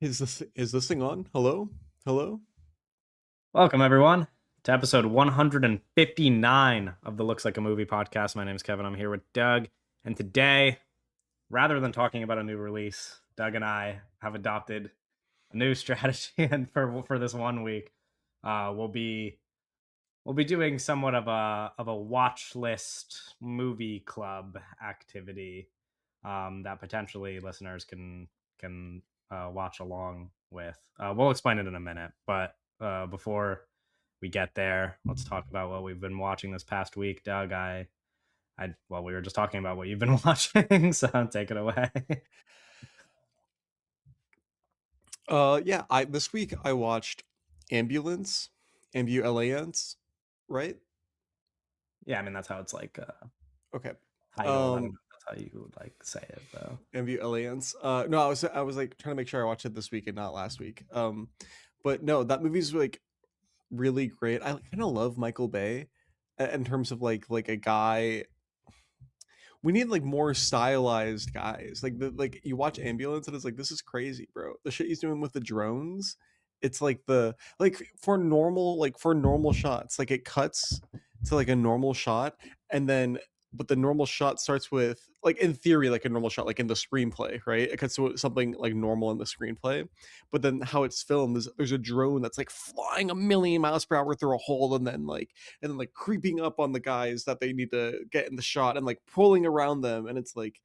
Is this thing on? Hello? Hello? Welcome, everyone, to episode 159 of the Looks Like a Movie podcast. My name is Kevin. I'm here with Doug. And today, rather than talking about a new release, Doug and I have adopted a new strategy. And for this 1 week, we'll be doing somewhat of a watch list movie club activity that potentially listeners can watch along with. We'll explain it in a minute, but before we get there, let's talk about what we've been watching this past week. Doug, well, we were just talking about what you've been watching, so take it away. Yeah, I this week I watched Ambulance, Ambulance, right? Yeah, I mean that's how it's like Okay. titled. I don't know Um, if that's how you would like say it though. Ambulance. No, I was like trying to make sure I watched it this week and not last week. But no, that movie's like really great. I kind of love Michael Bay in terms of like a guy. We need like more stylized guys. Like you watch Ambulance and it's like this is crazy, bro. The shit he's doing with the drones, it's like the like for normal shots, like it cuts to like a normal shot and then but the normal shot starts with like in theory like a normal shot like in the screenplay, right? It cuts to something like normal in the screenplay, but then how it's filmed is there's a drone that's like flying a million miles per hour through a hole and then like creeping up on the guys that they need to get in the shot and like pulling around them, and it's like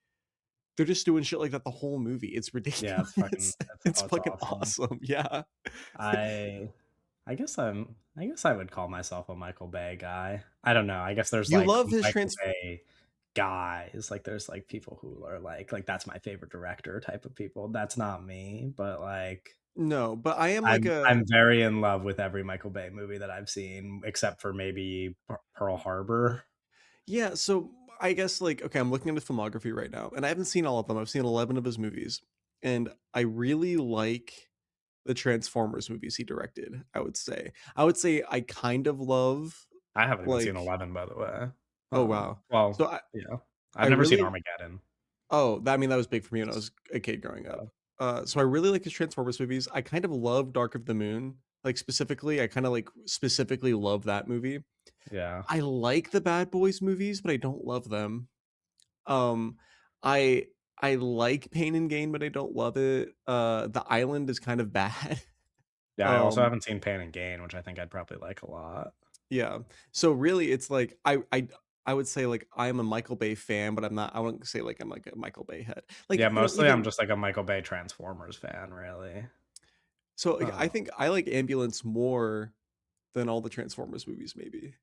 they're just doing shit like that the whole movie. It's Yeah, ridiculous. It's that's fucking awesome. awesome. Yeah. I I guess I would call myself a Michael Bay guy. I don't know. I guess there's You like love his Michael Bay guys. Like there's like people who are like that's my favorite director type of people. That's not me, but like no, but I am like I'm very in love with every Michael Bay movie that I've seen except for maybe Pearl Harbor. yeah, so I guess like okay, I'm looking at his filmography right now and I haven't seen all of them. I've seen 11 of his movies and I really like the Transformers movies he directed, I would say. I would say I kind of love I haven't even seen like 11 by the way. oh wow. Well, So I yeah. I I've never seen really Armageddon. Oh, that I mean, that was big for me when I was a kid growing up. So, So I really like his Transformers movies. I kind of love Dark of the Moon. Like specifically, I kind of like specifically love that movie. yeah. I like the Bad Boys movies, but I don't love them. Um, I I like Pain and Gain, but I don't love it. The Island is kind of bad. Yeah, I also um, haven't seen Pain and Gain, which I think I'd probably like a lot. yeah. So really, it's like I would say like I'm a Michael Bay fan, but I'm not. I wouldn't say like I'm like a Michael Bay head. Like Yeah, you know, mostly I'm even just like a Michael Bay Transformers fan, really. so like, Uh, I think I like Ambulance more than all the Transformers movies, maybe.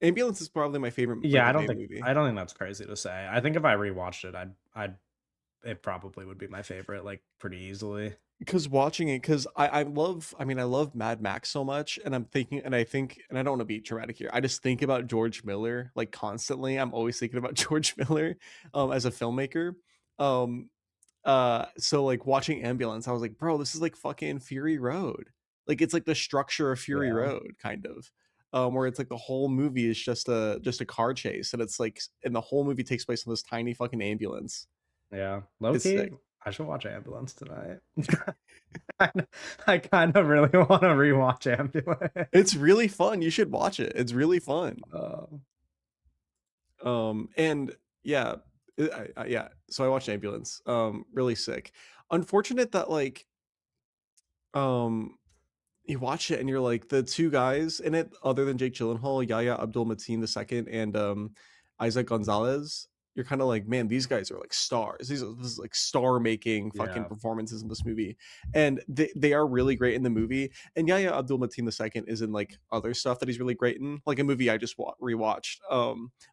Ambulance is probably my favorite yeah, Michael Bay movie. I don't think that's crazy to say. I think if I rewatched it, I'd it probably would be my favorite, like pretty easily. Because watching it, because I love, I mean, I love Mad Max so much, and I'm thinking, and I think, and I don't want to be dramatic here. I just think about George Miller like constantly. I'm always thinking about George Miller, as a filmmaker. Um, so like watching Ambulance, I was like, bro, this is like fucking Fury Road. Like it's like the structure of Fury Yeah, Road, kind of. Where it's like the whole movie is just a car chase, and it's like, and the whole movie takes place in this tiny fucking ambulance. yeah. Low It's key, sick. I should watch Ambulance tonight. I kind of really want to rewatch It's Ambulance. really fun. You should watch it. It's really fun. Uh, And yeah, yeah. So I watched Ambulance. Really sick. Unfortunate that like um you watch it and you're like the two guys in it other than Jake Gyllenhaal, Yahya Abdul Mateen II, and Isaac Gonzalez. You're kind of like, man, these guys are like stars. This is like star making fucking yeah, performances in this movie, and they are really great in the movie. And Yahya Abdul Mateen II is in like other stuff that he's really great in, like a movie I just rewatched.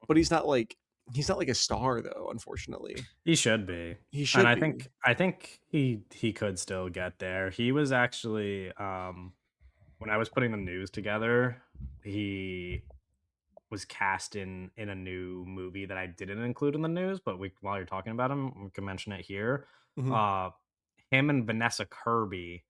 But he's not like a star though. Unfortunately, he should be, he and should be. I think he could still get there. He was actually when I was putting the news together, he was cast in a new movie that I didn't include in the news, but we while you're talking about him, we can mention it here. Mhm. Uh, him and Vanessa Kirby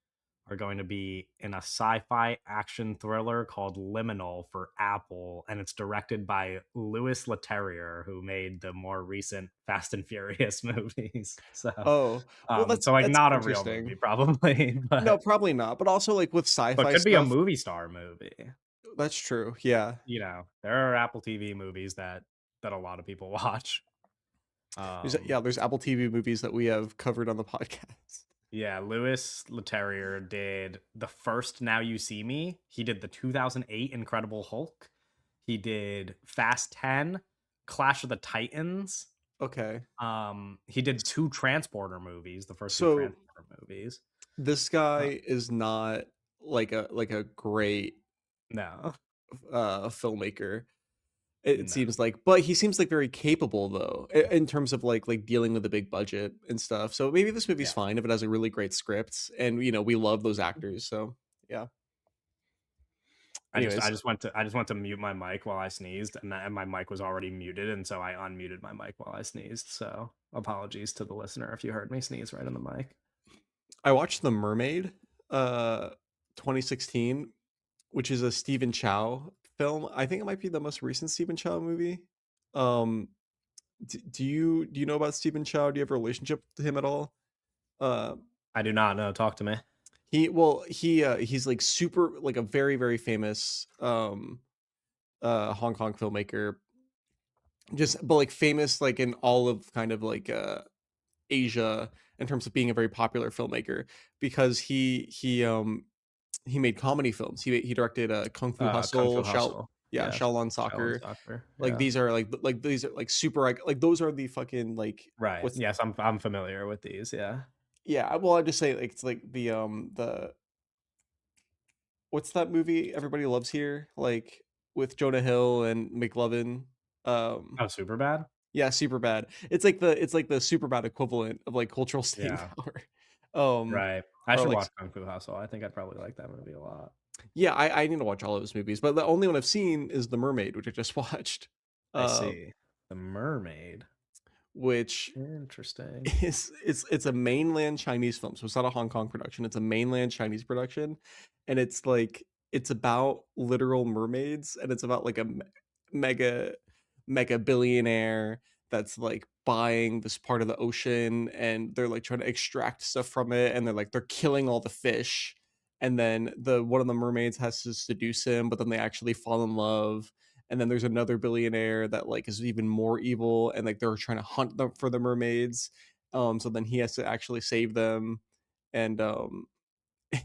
are going to be in a sci-fi action thriller called Liminal for Apple, and it's directed by Louis Leterrier, who made the more recent Fast and Furious movies. So, Oh, well, so like that's not a real movie, interesting. probably, No, but probably not. But also, like with but sci-fi could be a stuff, movie star movie. that's true. Yeah, You know, there are Apple TV movies that a lot of people watch. Um, there's Apple TV movies that we have covered on the podcast. Yeah, Louis Leterrier did the first Now You See Me. He did the 2008 Incredible Hulk. He did Fast 10, Clash of the Titans. Okay, He did S- two Transporter movies, the first two so Transporter movies. this Uh, guy is not like a great no, filmmaker. It no, seems like, but he seems like very capable though, in terms of like dealing with a big budget and stuff. So maybe this movie's yeah. fine if it has a really great script, and we love those actors. So yeah. I Anyways, just went to mute my mic while I sneezed, and my mic was already muted, and so I unmuted my mic while I sneezed. So apologies to the listener if you heard me sneeze right in the mic. I watched The Mermaid, uh, 2016, which is a Stephen Chow film. I think it might be the most recent Stephen Chow movie. Um, do you know about Stephen Chow? Do you have a relationship to him at all? Uh, I do not know. Talk to me. he's like super like a very very famous Hong Kong filmmaker. Just but like famous like in all of kind of like Asia in terms of being a very popular filmmaker because he made comedy films. He directed Kung Fu Kung Fu Hustle, Hustle. Yeah, Shaolin Shaolin Soccer. Soccer. Like Yeah. these are like super like those are the fucking like Right. what's Yes, I'm familiar with these. Yeah. yeah, well I just say like it's like the what's that movie everybody loves here like with Jonah Hill and McLovin. Um Oh, super bad. yeah, super bad. It's like the super bad equivalent of like cultural staying Yeah. power. Um Right. I or should like watch Kung Fu Hustle. I think I'd probably like that movie a lot. yeah, I need to watch all of his movies, but the only one I've seen is The Mermaid, which I just watched. I Uh, see. The Mermaid. which Interesting. is it's a mainland Chinese film, so it's not a Hong Kong production. It's a mainland Chinese production, and it's like it's about literal mermaids, and it's about like a mega mega billionaire that's like buying this part of the ocean, and they're like trying to extract stuff from it, and they're killing all the fish, and then the one of the mermaids has to seduce him, but then they actually fall in love, and then there's another billionaire that like is even more evil and like they're trying to hunt them for the mermaids, so then he has to actually save them, and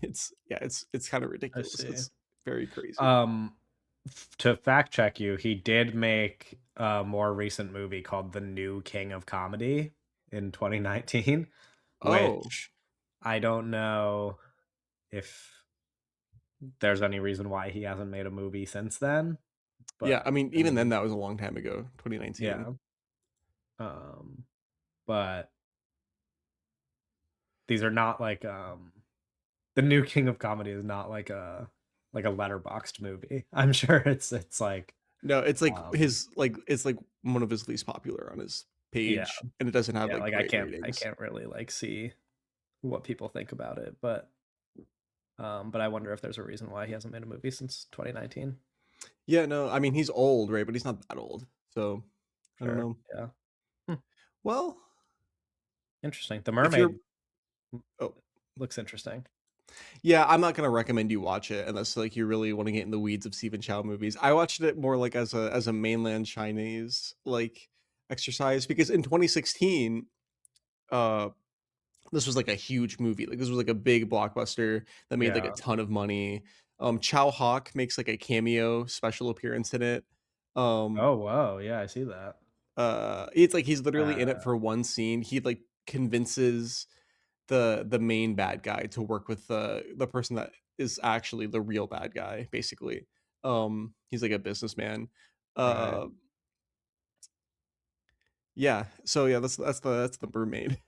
it's yeah it's kind of I ridiculous, see. it's very crazy. Um, to fact check you, he did make a more recent movie called The New King of Comedy in 2019, Oh which I don't know if there's any reason why he hasn't made a movie since then, yeah, but I mean I even then mean, that was a long time ago, 2019. yeah. Um, but these are not like The New King of Comedy is not like a letterboxed movie. I'm sure it's like No, it's like um his like it's like one of his least popular on his yeah, page, and it doesn't have yeah, like like great I ratings. can't really like see what people think about it, but I wonder if there's a reason why he hasn't made a movie since 2019. Yeah, no, I mean he's old, right, but he's not that old, so I don't Sure. know. Yeah. Hmm, Well, interesting. The if you're Mermaid oh looks interesting. yeah, I'm not gonna recommend you watch it unless like you really want to get in the weeds of Stephen Chow movies. I watched it more like as a mainland Chinese like exercise because in 2016, uh, this was like a huge movie. Like this was like a big blockbuster that made like a Yeah. ton of money. Chow Hawk makes like a cameo special appearance in it. Um, Oh, wow. Yeah, I see that. it's like he's literally in it Uh, for one scene. He like convinces the main bad guy to work with the person that is actually the real bad guy basically. He's like a businessman. right. uh yeah, so yeah, that's the mermaid.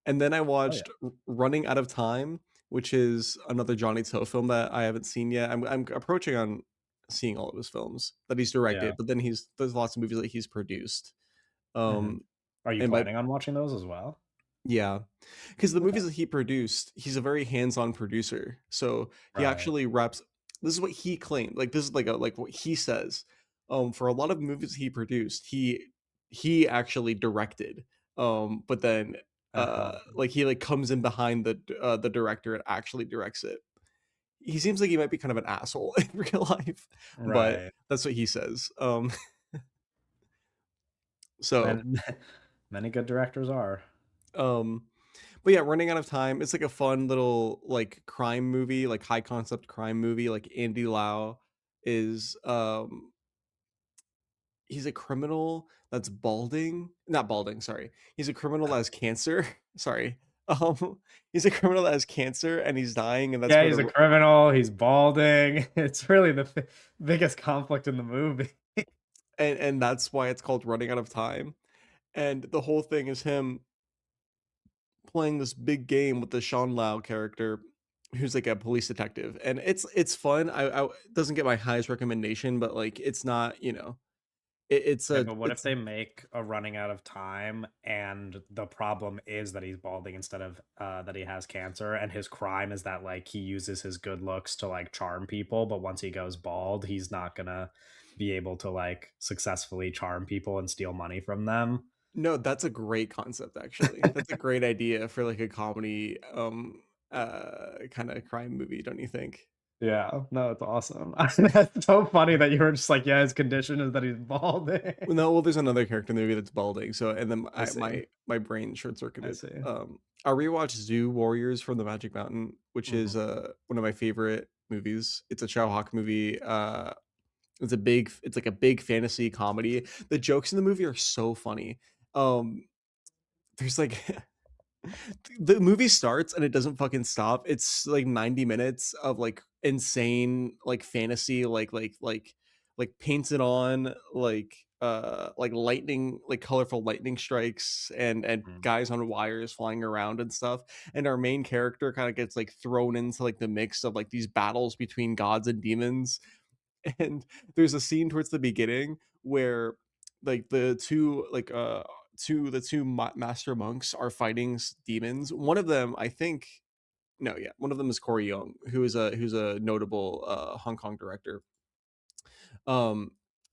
And then I Oh, yeah. watched Running Out of Time, which is another Johnny To film that I haven't seen yet. I'm approaching on seeing all of his films that he's Yeah. directed, but then there's lots of movies that he's produced. Mhm. um Are you and by planning on watching those as well? Yeah, because the Okay. movies that he produced, he's a very hands-on producer. So he Right. actually reps. This is what he claimed. Like this is like what he says. For a lot of movies he produced, he actually directed. But then Uh-huh. like he like comes in behind the director and actually directs it. He seems like he might be kind of an asshole in real life, but Right. that's what he says. So Man, many good directors are. um But yeah, Running Out of Time, it's like a fun little like crime movie, like high concept crime movie. Like Andy Lau is he's a criminal that's balding. Not balding, sorry. He's a criminal that has cancer. Sorry. He's a criminal that has cancer and he's dying, and that's Yeah, where he's a criminal, he's balding. It's really the biggest conflict in the movie. and that's why it's called Running Out of Time. And the whole thing is him playing this big game with the Sean Lau character who's like a police detective, and it's fun. I it doesn't get my highest recommendation, but like it's not, it's Yeah, a but what if it's they make a Running Out of Time and the problem is that he's balding instead of that he has cancer, and his crime is that like he uses his good looks to like charm people, but once he goes bald, he's not gonna be able to like successfully charm people and steal money from them. no, that's a great concept actually. That's a great idea for like a comedy kind of crime movie, don't you think? Yeah, no, it's awesome. That's so funny that you were just like, yeah, his condition is that he's balding. Well, no, well, there's another character in the movie that's balding, so and then I see. my brain short I circuited. see. I rewatched Zoo Warriors from the Magic Mountain, which is Mhm. one of my favorite movies. It's a Chow Hawk movie. It's like a big fantasy comedy. The jokes in the movie are so funny. There's like the movie starts and it doesn't fucking stop. It's like 90 minutes of like insane like fantasy like painted on like lightning, like colorful lightning strikes and Mhm. guys on wires flying around and stuff. And our main character kind of gets like thrown into like the mix of like these battles between gods and demons. And there's a scene towards the beginning where like the two master monks are fighting demons. One of them, I think, no, yeah, one of them is Corey Young, who's a notable Hong Kong director. Um,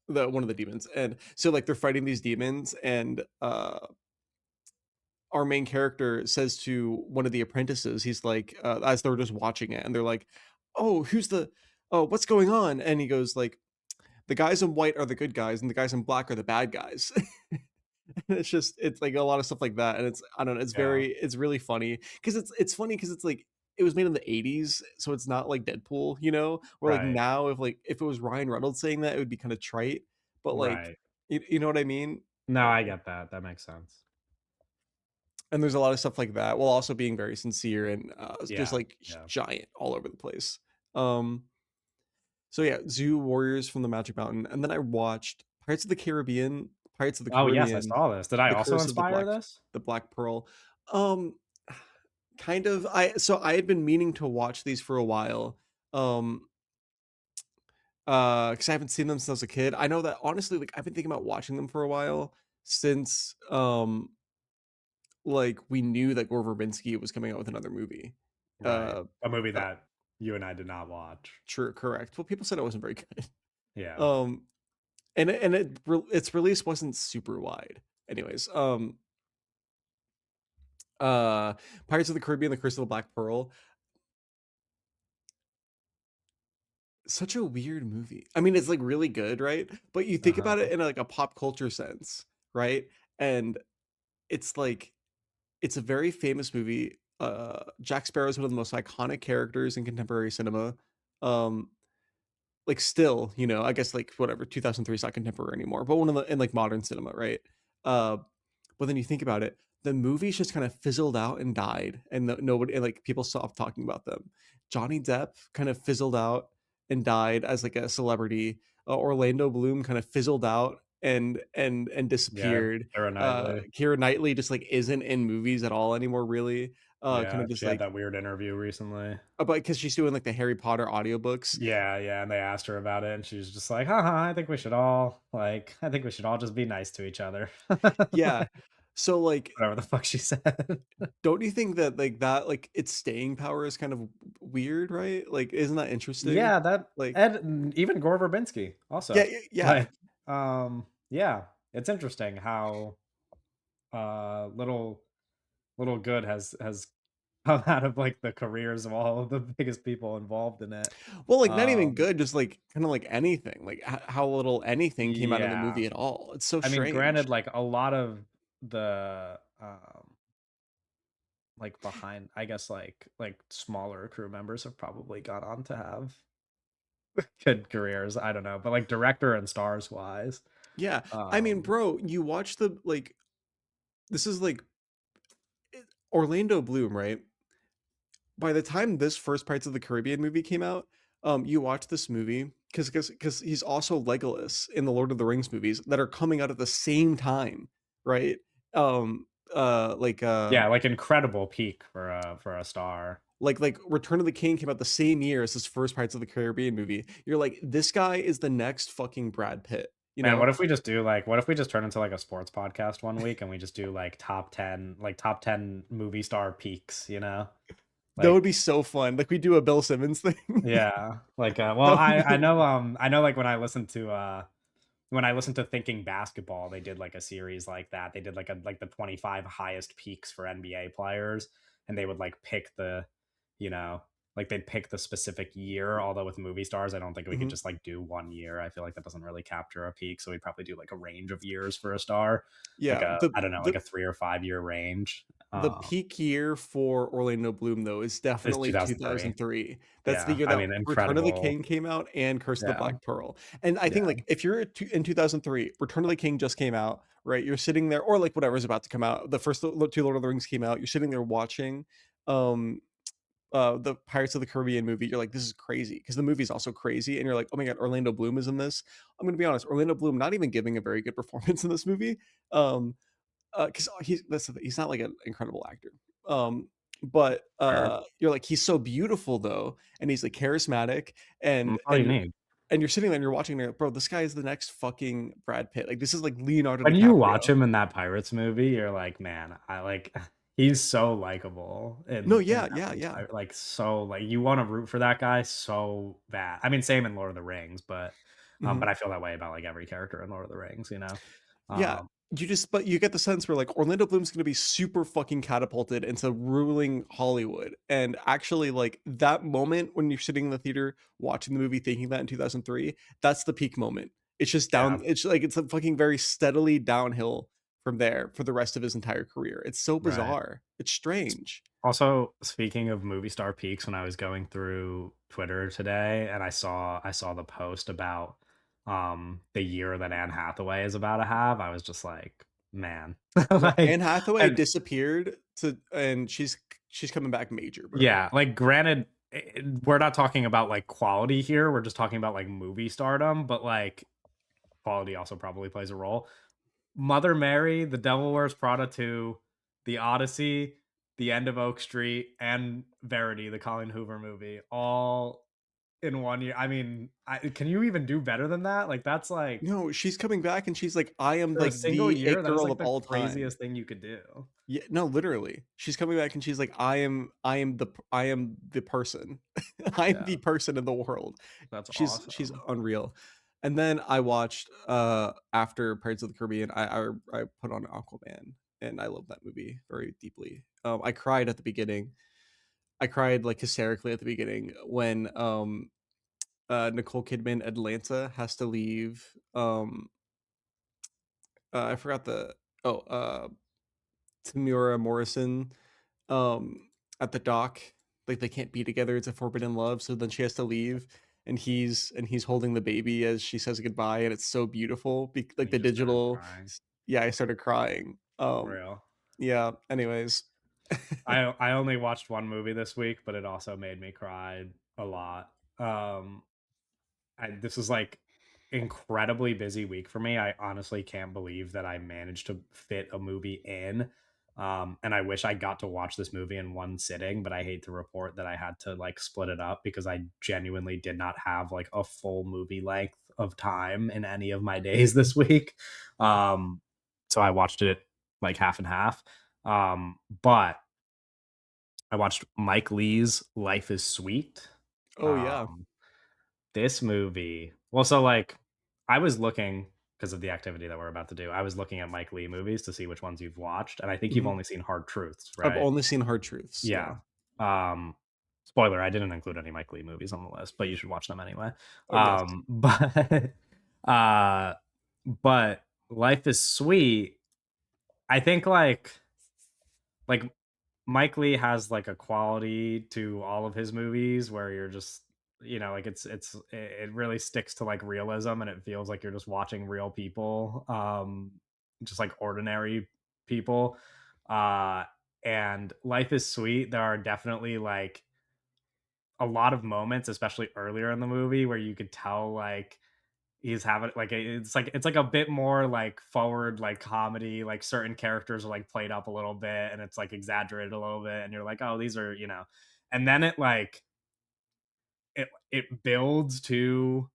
the one of the demons, and so like they're fighting these demons, and our main character says to one of the apprentices, he's like, as they're just watching it, and they're like, "Oh, what's going on?" And he goes like, "The guys in white are the good guys, and the guys in black are the bad guys." It's like a lot of stuff like that, and it's I don't know, Yeah. it's really funny because it's funny because it's like it was made in the 80s, so it's not like Deadpool, or like Right. now if it was Ryan Reynolds saying that, it would be kind of trite, but like Right. you know what I mean. No, I Um, get that. That makes sense. and there's a lot of stuff like that while also being very sincere and just Yeah. like Yeah. giant all over the place. Um, so yeah, Zoo Warriors from the Magic Mountain, and then I watched Pirates of the Oh, yes, I Caribbean, saw this. Did I The also Curse of inspire this? the Black Pearl. Um, kind of. I had been meaning to watch these for a while. Um, because I haven't seen them since I was a kid. I know that honestly, like I've been thinking about watching them for a while since like we knew that Gore Verbinski was coming out with another movie. Right. Uh, A movie uh that you and I did not watch. True, correct. Well, people said it wasn't very good. Yeah. Um, its release wasn't super wide. Anyways, uh, Pirates of the Caribbean: The Curse of the Black Pearl, such a weird movie. I mean, it's like really good, right? But you think about Uh-huh. it in like a pop culture sense, right? And it's like it's a very famous movie. Jack Sparrow is one of the most iconic characters in contemporary cinema. Um, like still, I guess like whatever, 2003 is not contemporary anymore, but one of the in like modern cinema, right? Uh, but then you think about it, the movies just kind of fizzled out and died, and nobody and like people stopped talking about them. Johnny Depp kind of fizzled out and died as like a celebrity. Orlando Bloom kind of fizzled out and Yeah. disappeared. Keira Knightley. Keira Knightley just like isn't in movies at all anymore, really. Kind Yeah. of just She had like that weird interview recently. but because she's doing like the Harry Potter audiobooks. Yeah, yeah, and they asked her about it, and she was just like, I think we should all just be nice to each other." Yeah. So, like, whatever the fuck she said. don't you think that, like, its staying power is kind of weird, right? Like, isn't that interesting? Yeah, that Like, and even Gore Verbinski yeah, also. yeah. Like, yeah, it's interesting how little good has come out of like the careers of all of the biggest people involved in it. Well, like, not even Um, good, just, like, kinda like anything, like, h how little anything came out of the yeah. movie at all. It's so I mean, strange. granted, like a lot of the like behind I guess like smaller crew members have probably gone on to have good careers. I don't know. But like director and stars wise. Yeah. I mean, Um bro, you watch the like, this is, like, Orlando Bloom, right? By the time this first Pirates of the Caribbean movie came out, you watch this movie because he's also Legolas in the Lord of the Rings movies that are coming out at the same time, right? Um, like yeah, like incredible peak for a star. Return of the King came out the same year as this first Pirates of the Caribbean movie. You're like, this guy is the next fucking Brad Pitt, you Man, know? what if we just turn into like a sports podcast one week and we just do like top 10 movie star peaks, you know? That would Like be so fun. Like we do a Bill Simmons thing. yeah, like well That would be I know like when I listened to Thinking Basketball, they did like a series like that. They did like the 25 highest peaks for NBA players, and they would like pick the, you know, like they'd pick the specific year. Although with movie stars, I don't think we could Mhm. just like do 1 year. I feel like that doesn't really capture a peak. So we'd probably do like a range of years for a star, like Yeah, a I don't know, like a 3 or 5 year range. the peak year for Orlando Bloom, though, is It's definitely 2003. 2003. That's the Yeah, year I that mean, Return of the incredible. King came out and Curse of the Yeah, Black Pearl. And I think, yeah, like, if you're in 2003, Return of the King just came out, right? You're sitting there, or like whatever's about to come out. The first two Lord of the Rings came out. You're sitting there watching um the Pirates of the Caribbean movie. You're like, this is crazy because the movie's also crazy. And you're like, oh my god, Orlando Bloom is in this. I'm gonna be honest, Orlando Bloom not even giving a very good performance in this movie. Um, because he's not like an incredible actor. But sure. you're like, he's so beautiful though, and he's like charismatic, and That's all you need. you're sitting there and you're watching, and you're like, bro, this guy is the next fucking Brad Pitt. Like this is like Leonardo When you watch DiCaprio. him in that Pirates movie, you're like, "Man, I like he's so likable No, in yeah, that yeah, movie, yeah. like, so like, you wanna root for that guy so bad. I mean, same in Lord of the Rings, Mhm. but I feel that way about, like, every character in Lord of the Rings, you know? Yeah, Um, but you get the sense where like Orlando Bloom's gonna be super fucking catapulted into ruling Hollywood. And actually, like that moment when you're sitting in the theater watching the movie, thinking that in 2003, that's the peak moment. It's just yeah, down. It's like it's a fucking very steadily downhill from there for the rest of his entire career. It's so right. bizarre. It's strange. Also, speaking of movie star peaks, when I was going through Twitter today and I saw the post about the year that Anne Hathaway is about to have, I was just like, man. Bro, like Anne Hathaway and disappeared and she's coming back major, bro. yeah, like granted, we're not talking about like quality here. We're just talking about like movie stardom, but like quality also probably plays a role. Mother Mary, The Devil Wears Prada 2, The Odyssey, The End of Oak Street, and Verity, the Colin Hoover movie, all in 1 year. I mean, can you even do better than that? Like, that's like No, she's coming back and she's like, I am for a like single the year, it that is girl like of the all time. craziest thing you could do. Yeah, no, literally. She's coming back and she's like, I am the person. I'm Yeah, the person in the world. that's She's awesome. unreal. And then I watched after Pirates of the Caribbean, I put on Aquaman and I love that movie very deeply. I cried at the beginning. I cried like hysterically at the beginning when Nicole Kidman Atlanta has to leave. I forgot the oh Tamura Morrison um at the dock, like they can't be together, it's a forbidden love, so then she has to leave and he's holding the baby as she says goodbye, and it's so beautiful like You the just started digital. crying. Yeah, I started crying. Real. Yeah, anyways. I only watched one movie this week, but it also made me cry a lot. This is like incredibly busy week for me. I honestly can't believe that I managed to fit a movie in. And I wish I got to watch this movie in one sitting, but I hate to report that I had to like split it up because I genuinely did not have like a full movie length of time in any of my days this week. Um, so I watched it like half and half. But I watched Mike Lee's Life is Sweet. Oh, yeah. Um, this movie, well, so like I was looking because of the activity that we're about to do. I was looking at Mike Lee movies to see which ones you've watched, and I think you've Mhm. only seen Hard Truths, I've right? only seen Hard Truths, yeah. Yeah. Um, spoiler, I didn't include any Mike Lee movies on the list, but you should watch them anyway. Oh, yes. But uh but Life is Sweet, I think like Mike Lee has like a quality to all of his movies where you're just like it really sticks to like realism and it feels like you're just watching real people, just like ordinary people. Uh and Life is Sweet, there are definitely like a lot of moments, especially earlier in the movie, where you could tell like he's having like it's like a bit more like forward like comedy, like certain characters are like played up a little bit and it's like exaggerated a little bit and you're like, oh, these are, and then it builds to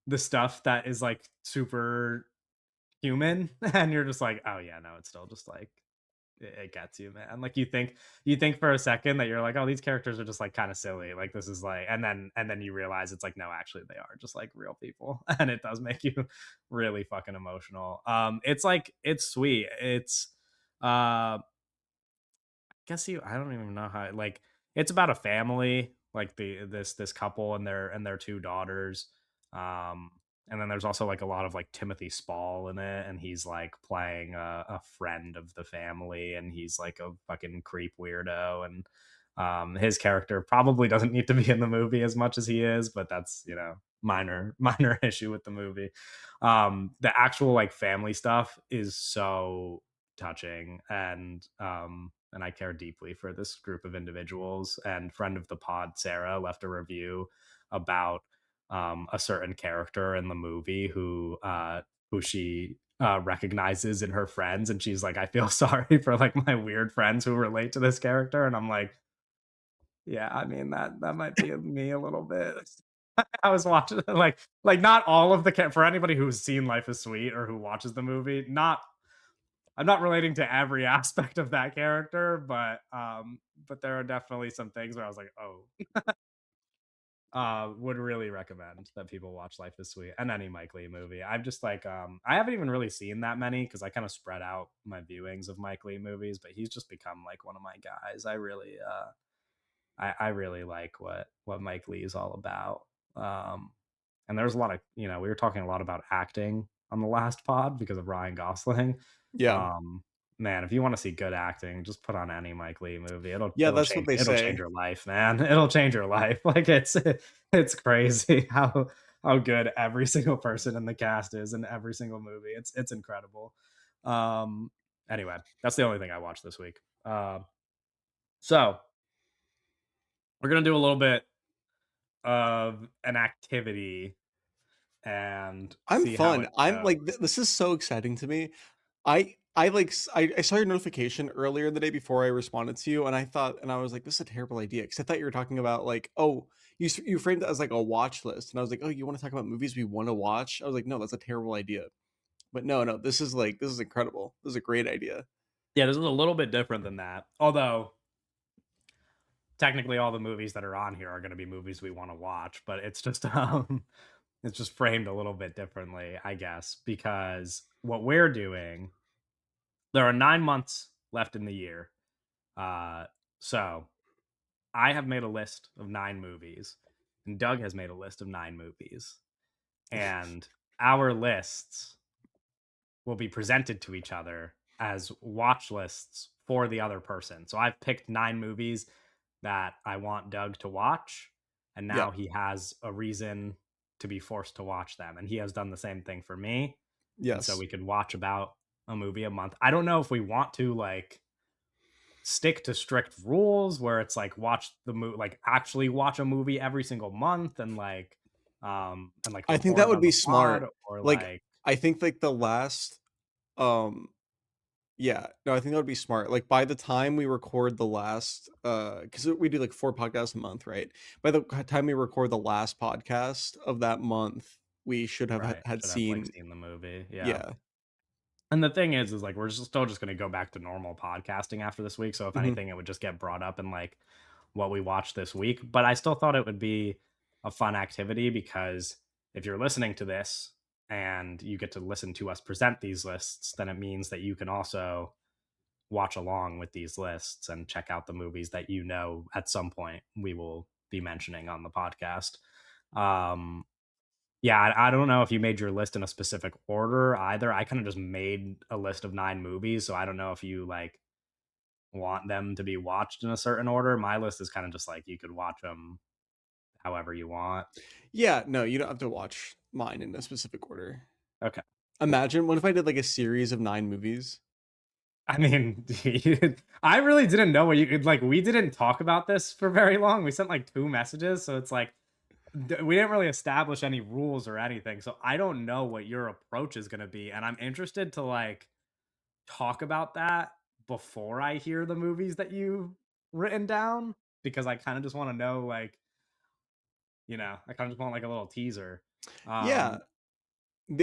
the stuff that is like super human and you're just like, oh yeah, no, it's still just like it gets you, man. Like you think for a second that you're like, oh, these characters are just like kind of silly. Like this is like, and then you realize it's like, no, actually they are just like real people, and it does make you really fucking emotional. It's like it's sweet. It's guess you I don't even know how like it's about a family, like this couple and their two daughters. Um and then there's also like a lot of like Timothy Spall in it, and he's like playing a friend of the family, and he's like a fucking creep weirdo, and his character probably doesn't need to be in the movie as much as he is, but that's minor minor issue with the movie. The actual like family stuff is so touching, and I care deeply for this group of individuals. And friend of the pod Sarah left a review about a certain character in the movie who she recognizes in her friends, and she's like, I feel sorry for like my weird friends who relate to this character, and I'm like, yeah, I mean that might be me a little bit. I was watching like not all of the for anybody who's seen Life is Sweet or who watches the movie, not I'm not relating to every aspect of that character, but there are definitely some things where I was like, oh, would really recommend that people watch Life is Sweet and any Mike Lee movie. I'm just like, I haven't even really seen that many because I kind of spread out my viewings of Mike Lee movies, but he's just become like one of my guys. I really like what Mike Lee is all about. Um, and there's a lot of we were talking a lot about acting on the last pod because of Ryan Gosling. Yeah. Um, man, if you want to see good acting, just put on any Mike Lee movie. It'll Yeah, it'll that's what change they it'll change say. your life, man. It'll change your life. Like it's crazy how good every single person in the cast is in every single movie. It's incredible. Um, anyway, that's the only thing I watched this week. So we're gonna do a little bit of an activity and I'm see how fun. it I'm like, goes. this is so exciting to me. I like I saw your notification earlier in the day before I responded to you, and I was like, this is a terrible idea because I thought you were talking about like, oh, you framed it as like a watch list, and I was like, oh, you want to talk about movies we want to watch? I was like, no, that's a terrible idea. But no, no, this is incredible. This is a great idea. Yeah, this is a little bit different than that. Although technically all the movies that are on here are going to be movies we want to watch, but it's just it's just framed a little bit differently, I guess, because what we're doing, there are 9 months left in the year. Uh so I have made a list of 9 movies and Doug has made a list of 9 movies. And our lists will be presented to each other as watch lists for the other person. So I've picked 9 movies that I want Doug to watch, and Yeah. now he has a reason to be forced to watch them. And he has done the same thing for me. And so Yes. we could watch about a movie a month. I don't know if we want to like stick to strict rules where it's like watch the movie, like actually watch a movie every single month and like I think report that it would on be the pod, smart. or Like, like I think like the last um yeah, no, I think that would be smart. Like by the time we record the last cuz we do like 4 podcasts a month, right? By the time we record the last podcast of that month, we should have right, had should have like seen seen the movie. Yeah. yeah. And the thing is like we're still just going to go back to normal podcasting after this week. So if Mhm. anything, it would just get brought up in like what we watched this week. But I still thought it would be a fun activity because if you're listening to this and you get to listen to us present these lists, then it means that you can also watch along with these lists and check out the movies that you know at some point we will be mentioning on the podcast. Um, yeah, I don't know if you made your list in a specific order either. I kind of just made a list of 9 movies, so I don't know if you like want them to be watched in a certain order. My list is kind of just like you could watch them however you want. Yeah, no, you don't have to watch mine in a specific order. Okay, cool. Imagine what if I did like a series of 9 movies? I mean, I really didn't know what you could like. We didn't talk about this for very long. We sent like 2 messages, so it's like we didn't really establish any rules or anything. So I don't know what your approach is going to be, and I'm interested to like talk about that before I hear the movies that you've written down because I kind of just want to know, like, I kind of just want like a little teaser. Yeah, Um,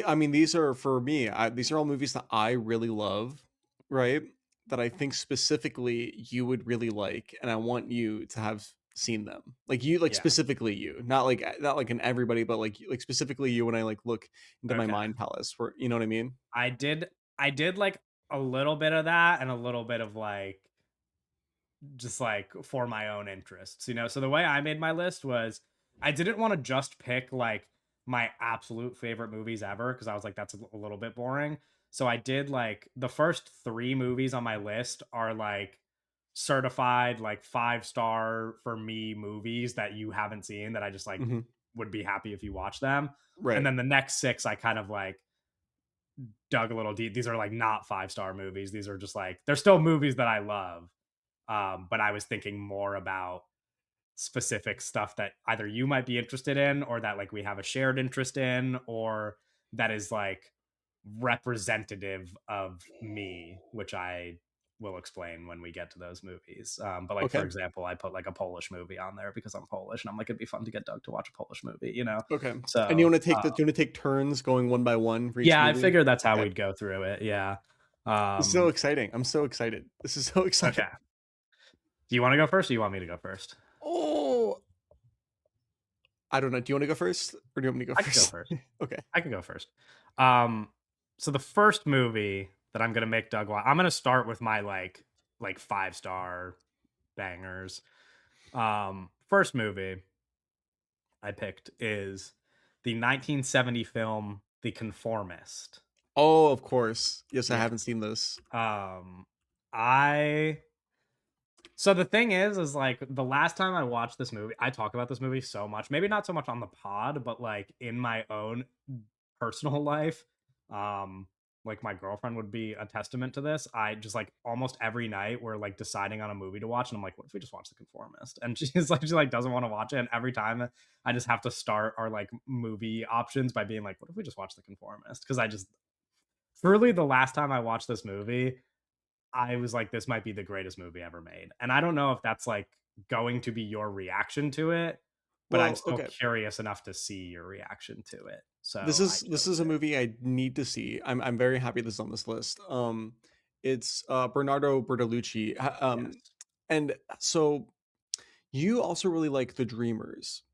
I mean, these are for me, these are all movies that I really love, right? That I think specifically you would really like, and I want you to have seen them. Like you, like yeah. specifically you, not like in everybody, but like specifically you. When I like look into my Okay. mind palace, for you know what I mean? I did. I did like a little bit of that and a little bit of like just like for my own interests. So the way I made my list was I didn't want to just pick like my absolute favorite movies ever because I was like, that's a little bit boring. So I did like the first 3 movies on my list are like certified like 5-star for me movies that you haven't seen that I just like Hmm. would be happy if you watch them. And Right. then the next 6 I kind of like dug a little deep. These are like not 5-star movies. These are just like they're still movies that I love. But I was thinking more about specific stuff that either you might be interested in or that like we have a shared interest in or that is like representative of me, which I will explain when we get to those movies. But like for Okay. example, I put like a Polish movie on there because I'm Polish and I'm like it'd be fun to get Doug to watch a Polish movie. Okay. And you So want to take the? Do you want to take turns going one by one for each yeah, I movie? figured that's how Okay. we'd go through it. Yeah. This is so Um, exciting. I'm so excited. This is so exciting. okay. Do you want to go first or you want me to go first? Oh, I don't know. Do you want to go first, or do you want me to go I could go first? first. Okay. I can go first. Um, so the first movie that I'm gonna make Doug watch, I'm gonna start with my like 5-star bangers. First movie I picked is the 1970 film The Conformist. Oh, of course. Yes, I Yeah. haven't seen this. Um, I So the thing is like the last time I watched this movie, I talk about this movie so much. Maybe not so much on the pod, but like in my own personal life. Um, like my girlfriend would be a testament to this. I just like almost every night we're like deciding on a movie to watch, and I'm like, what if we just watch The Conformist? And she like doesn't want to watch it. And every time I just have to start our like movie options by being like, what if we just watch The Conformist? Because I just truly the last time I watched this movie, I was like, this might be the greatest movie ever made. And I don't know if that's like going to be your reaction to it, but I'm Well, still okay. curious enough to see your reaction to it. This So I is this chose is a it. movie I need to see. I'm very happy this is on this list. It's Bernardo Bertolucci. Yes. And so you also really like The Dreamers,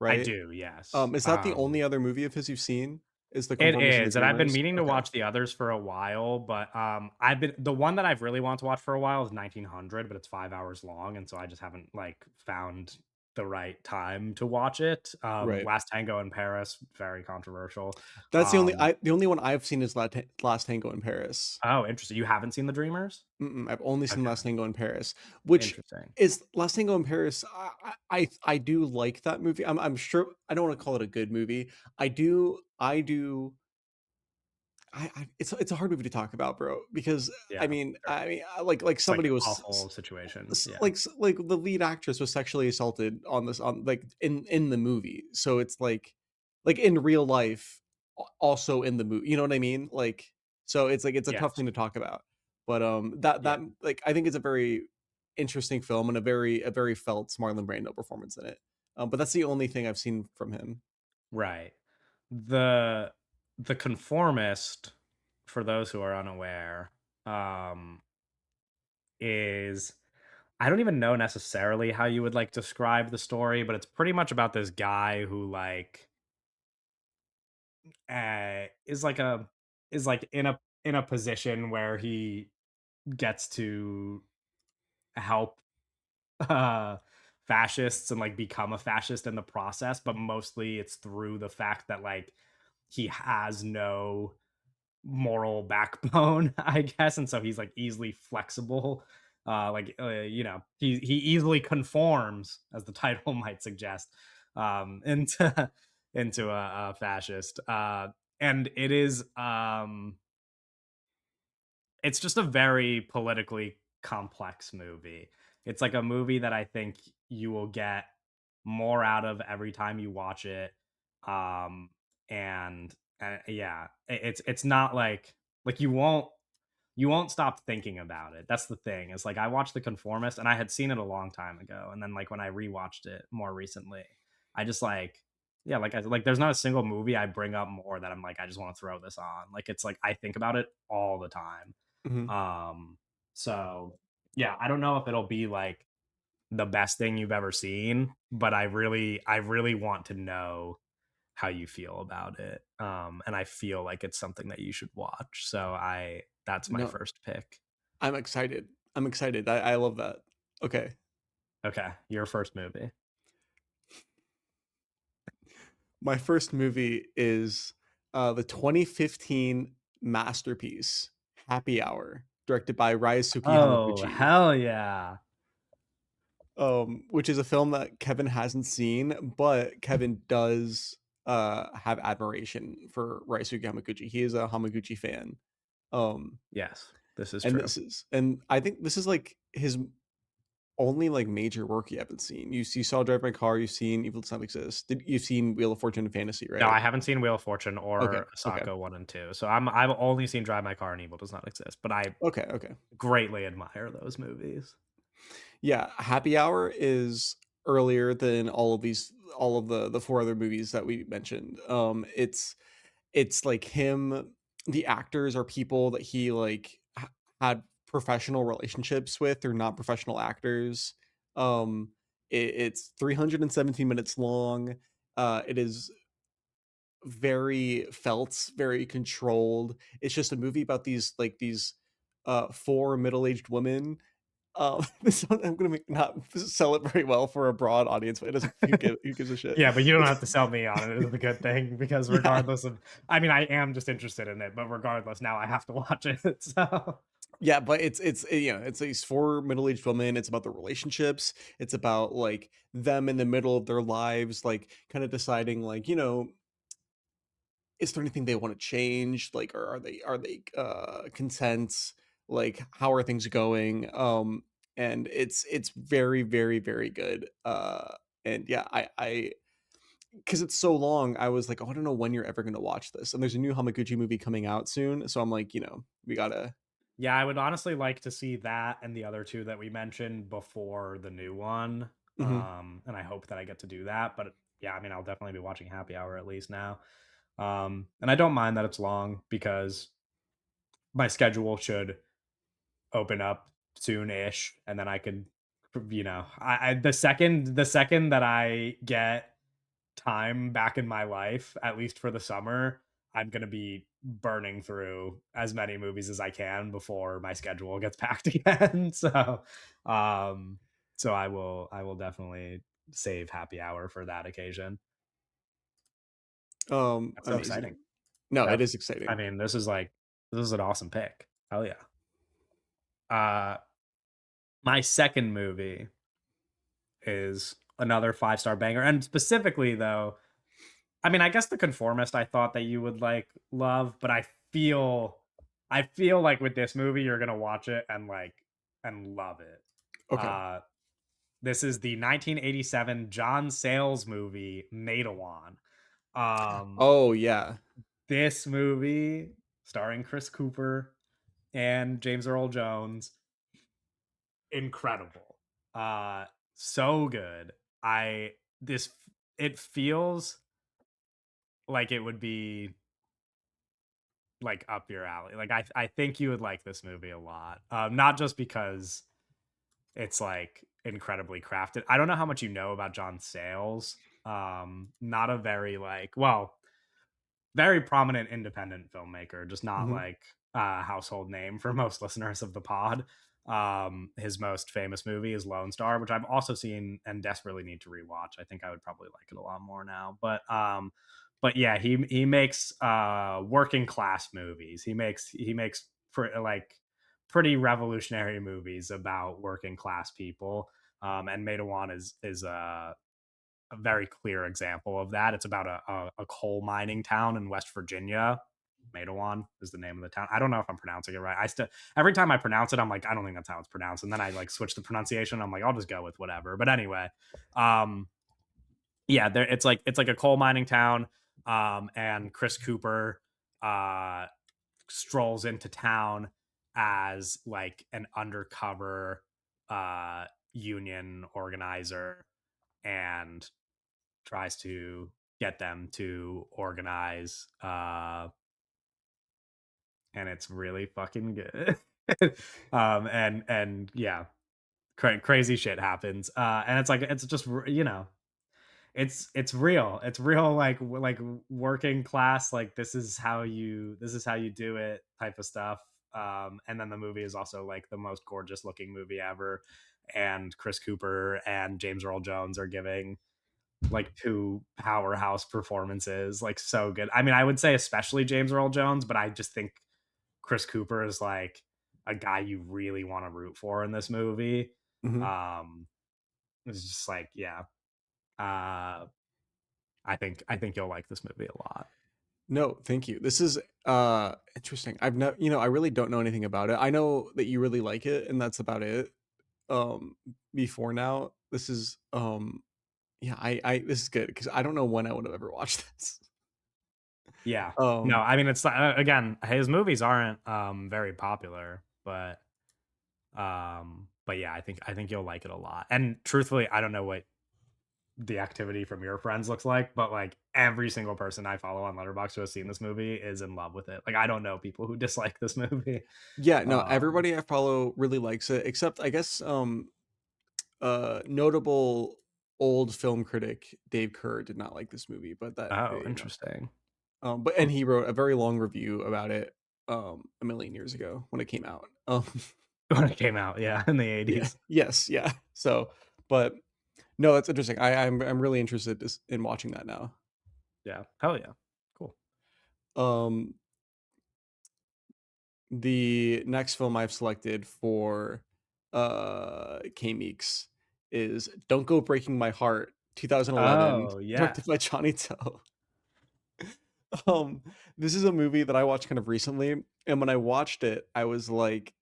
I right? do, yes. Is that the only other movie of his you've seen? Is The It Conformist and The is, and I've been Dreamers? meaning to Okay. watch the others for a while, but I've been the one that I've really wanted to watch for a while is 1900, but it's 5 hours long, and so I just haven't like found the right time to watch it. Right. Last Tango in Paris, very controversial. That's Um, the only one I've seen is Last Tango in Paris. oh, interesting. You haven't seen The Dreamers? Mm-mm, I've only seen Okay, Last Tango in Paris, which interesting. is Last Tango in Paris. I do like that movie. I'm sure I don't want to call it a good movie. I do. It's a hard movie to talk about, bro. Because Yeah, sure. like It's like somebody an was awful situation. Yeah. like the lead actress was sexually assaulted on this on like in the movie. So it's like in real life, also in the movie. You know what I mean? Like so it's a tough Yes. thing to talk about. But that Yeah. like I think it's a very interesting film and a very felt Marlon Brando performance in it. But that's the only thing I've seen from him. Right. The The Conformist. for those who are unaware, um, is I don't even know necessarily how you would like describe the story, but it's pretty much about this guy who is like a is like in a position where he gets to help uh fascists and like become a fascist in the process, but mostly it's through the fact that like he has no moral backbone, I guess, and so he's like easily flexible. He easily conforms, as the title might suggest, into into a fascist. And it's just a very politically complex movie. It's like a movie that I think you will get more out of every time you watch it. Um, and yeah, it's not like you won't stop thinking about it. That's the thing. It's like I watched The Conformist and I had seen it a long time ago, and then like when I rewatched it more recently, I just like yeah, like there's not a single movie I bring up more that I'm like I just want to throw this on. Like it's like I think about it all the time. Mhm. Um, so yeah, I don't know if it'll be like the best thing you've ever seen, but I really want to know how you feel about it. And I feel like it's something that you should watch. So that's my No, first pick. I'm excited. I'm excited. I love that. Okay. Okay, your first movie. My first movie is the 2015 masterpiece, Happy Hour, directed by Ryosuke Oh, Hamaguchi, hell yeah. which is a film that Kevin hasn't seen, but Kevin does have admiration for Ryosuke Hamaguchi. He is a Hamaguchi fan. Um, Yes, this is and true. this is, and I think this is like his only like major work you haven't seen. You saw Drive My Car, you've seen Evil Does Not Exist. You've seen Wheel of Fortune and Fantasy, No, right? I haven't seen Wheel of Fortune Okay, or okay, Asako 1 and 2. So I've only seen Drive My Car and Evil Does Not Exist, but I okay, okay. greatly admire those movies. Yeah, Happy Hour is earlier than all of the four other movies that we mentioned. It's like him. The actors are people that he like had professional relationships with. They're not professional actors. It's 317 minutes long. It is very felt, very controlled. It's just a movie about these four middle-aged women. I'm gonna not sell it very well for a broad audience, but it doesn't who gives a shit. Yeah, but you don't It's have to sell me on it is the good thing because yeah. regardless of I mean, I am just interested in it, but regardless, now I have to watch it. So Yeah, but it's these four middle-aged women. It's about the relationships. It's about like them in the middle of their lives, like kind of deciding like, is there anything they want to change? Like, or are they content? Like, how are things going? And it's very, very, very good. And yeah, I because it's so long, I was like, oh, I don't know when you're ever gonna watch this. And there's a new Hamaguchi movie coming out soon, so I'm like, we gotta. yeah, I would honestly like to see that and the other two that we mentioned before the new one. Mhm. And I hope that I get to do that. But yeah, I mean, I'll definitely be watching Happy Hour at least now. And I don't mind that it's long because my schedule should open up soon-ish, and then I could, the second that I get time back in my life, at least for the summer, I'm gonna be burning through as many movies as I can before my schedule gets packed again. Um, so I will definitely save Happy Hour for that occasion. That's so exciting. Amazing. No, it That's is I exciting. mean, this is an awesome pick. Hell yeah. Uh, my second movie is another five-star banger, and specifically though, I mean, I guess The Conformist I thought that you would like love, but I feel like with this movie you're gonna watch it and and love it. Okay. Uh, this is the 1987 John Sayles movie Matewan. Um, Oh yeah. this movie starring Chris Cooper and James Earl Jones, incredible. Uh, so good. I this it feels like it would be like up your alley. Like I think you would like this movie a lot. Not just because it's like incredibly crafted. I don't know how much you know about John Sayles. Not a very like well, very prominent independent filmmaker, just not Mhm. like a household name for most listeners of the pod. His most famous movie is Lone Star, which I've also seen and desperately need to rewatch. I think I would probably like it a lot more now. But yeah, he makes working class movies. He makes like pretty revolutionary movies about working class people. And Matawan is a very clear example of that. It's about a coal mining town in West Virginia. Matawan is the name of the town. I don't know if I'm pronouncing it right. I still every time I pronounce it, I'm like, I don't think that's how it's pronounced. And then I like switch the pronunciation. I'm like, I'll just go with whatever. But anyway, um, yeah, there it's like a coal mining town. And Chris Cooper uh strolls into town as like an undercover union organizer and tries to get them to organize and it's really fucking good. And yeah, crazy shit happens. And it's like it's just it's real. It's real like working class like this is how you do it type of stuff. And then the movie is also like the most gorgeous looking movie ever, and Chris Cooper and James Earl Jones are giving like two powerhouse performances, like so good. I mean, I would say especially James Earl Jones, but I just think Chris Cooper is like a guy you really want to root for in this movie. Mhm. Um, it's just like, yeah, uh, I think you'll like this movie a lot. No, thank you. This is interesting. I've never, I really don't know anything about it. I know that you really like it and that's about it. Um Before now, this is yeah, I this is good because I don't know when I would have ever watched this. Yeah, no, Um I mean it's again, his movies aren't very popular, but yeah, I think you'll like it a lot. And truthfully, I don't know what the activity from your friends looks like, but like every single person I follow on Letterboxd who has seen this movie is in love with it. Like I don't know people who dislike this movie. yeah, no, Um, everybody I follow really likes it except I guess notable old film critic Dave Kerr did not like this movie, but that oh, interesting. but and he wrote a very long review about it a million years ago when it came out. When it came out, yeah, in the Yeah, 80s. yes, yeah. So, but no, that's interesting. I'm really interested in watching that now. Yeah, hell yeah, cool. Um, the next film I've selected for K Meeks is "Don't Go Breaking My Heart," 2011, Oh yeah, directed by Johnny To. Um, this is a movie that I watched kind of recently, and when I watched it, I was like,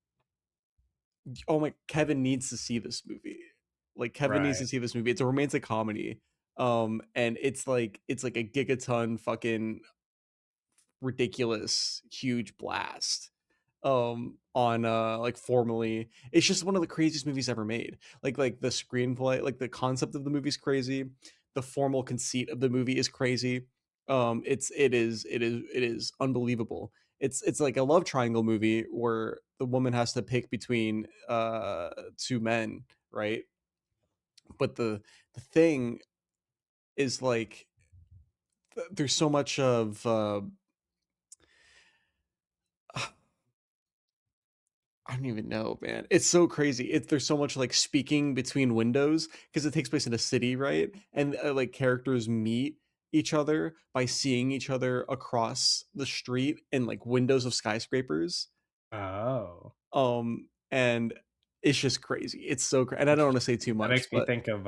"Oh my, Kevin needs to see this movie." Like Kevin needs right. to see this movie. It's a romantic comedy. And it's like a gigaton fucking ridiculous huge blast on like formally it's just one of the craziest movies ever made, like the screenplay, like the concept of the movie is crazy, the formal conceit of the movie is crazy. It is unbelievable. It's like a love triangle movie where the woman has to pick between two men, right? But the thing is like there's so much of I don't even know, man. It's so crazy. There's so much like speaking between windows because it takes place in a city, right? And like characters meet each other by seeing each other across the street in like windows of skyscrapers. Oh, And it's just crazy. It's so and I don't want to say interesting. too That much, makes me but think of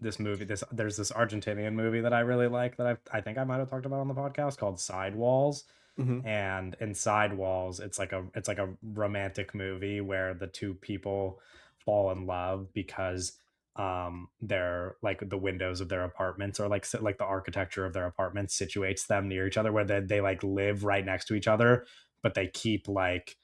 this movie. There's this Argentinian movie that I really like that I think I might have talked about on the podcast called Sidewalls. mhm. And in Sidewalls, it's like a romantic movie where the two people fall in love because they're like the windows of their apartments or like the architecture of their apartments situates them near each other where they like live right next to each other, but they keep like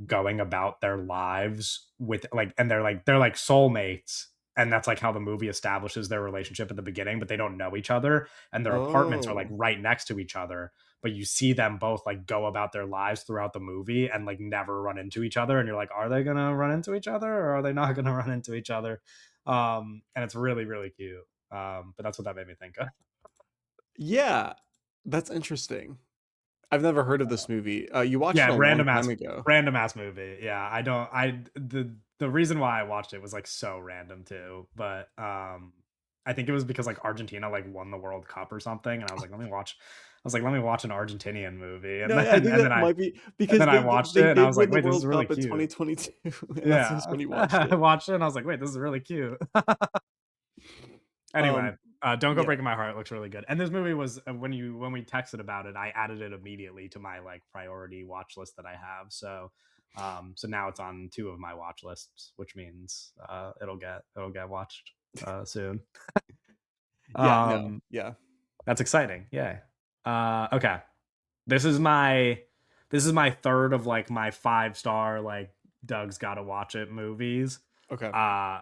going about their lives with like and they're like soulmates, and that's like how the movie establishes their relationship at the beginning, but they don't know each other and their apartments are like Oh. right next to each other, but you see them both like go about their lives throughout the movie and like never run into each other. And you're like, are they gonna run into each other or are they not gonna run into each other? And it's really, really cute. But that's what that made me think of. Yeah, that's interesting. I've never heard of this movie. You watched it Yeah, a long time ago. random ass movie. Yeah, I don't I the reason why I watched it was like so random too, but I think it was because like Argentina like won the World Cup or something and let me watch an Argentinian movie No, yeah, I think that might be and because then I they watched they it and I did was win like, the wait, this is World really Cup in cute. 2022, and that's just Yeah. when you watched I it. watched it and I was like, wait, this is really cute. Anyway, Um, Don't Go yeah, Breaking My Heart looks really good. And this movie was when we texted about it, I added it immediately to my like priority watch list that I have. So now it's on two of my watch lists, which means it'll get watched soon. yeah, no, Um, yeah, that's exciting. Yay. Okay. This is my this is my third of like my 5-star like Doug's gotta watch it movies. okay, Uh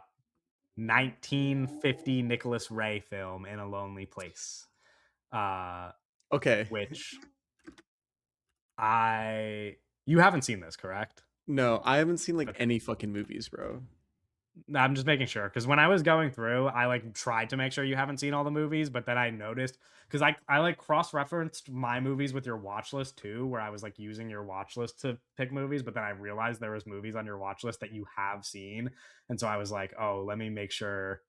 1950 Nicholas Ray film In a Lonely Place. Uh okay. which I you haven't seen this, correct? No, I haven't seen like Okay. any fucking movies, bro. No, I'm just making sure because when I was going through, I like tried to make sure you haven't seen all the movies, but then I noticed because I like cross referenced my movies with your watch list too, where I was like using your watch list to pick movies, but then I realized there was movies on your watch list that you have seen, and so I was like, oh, let me make sure.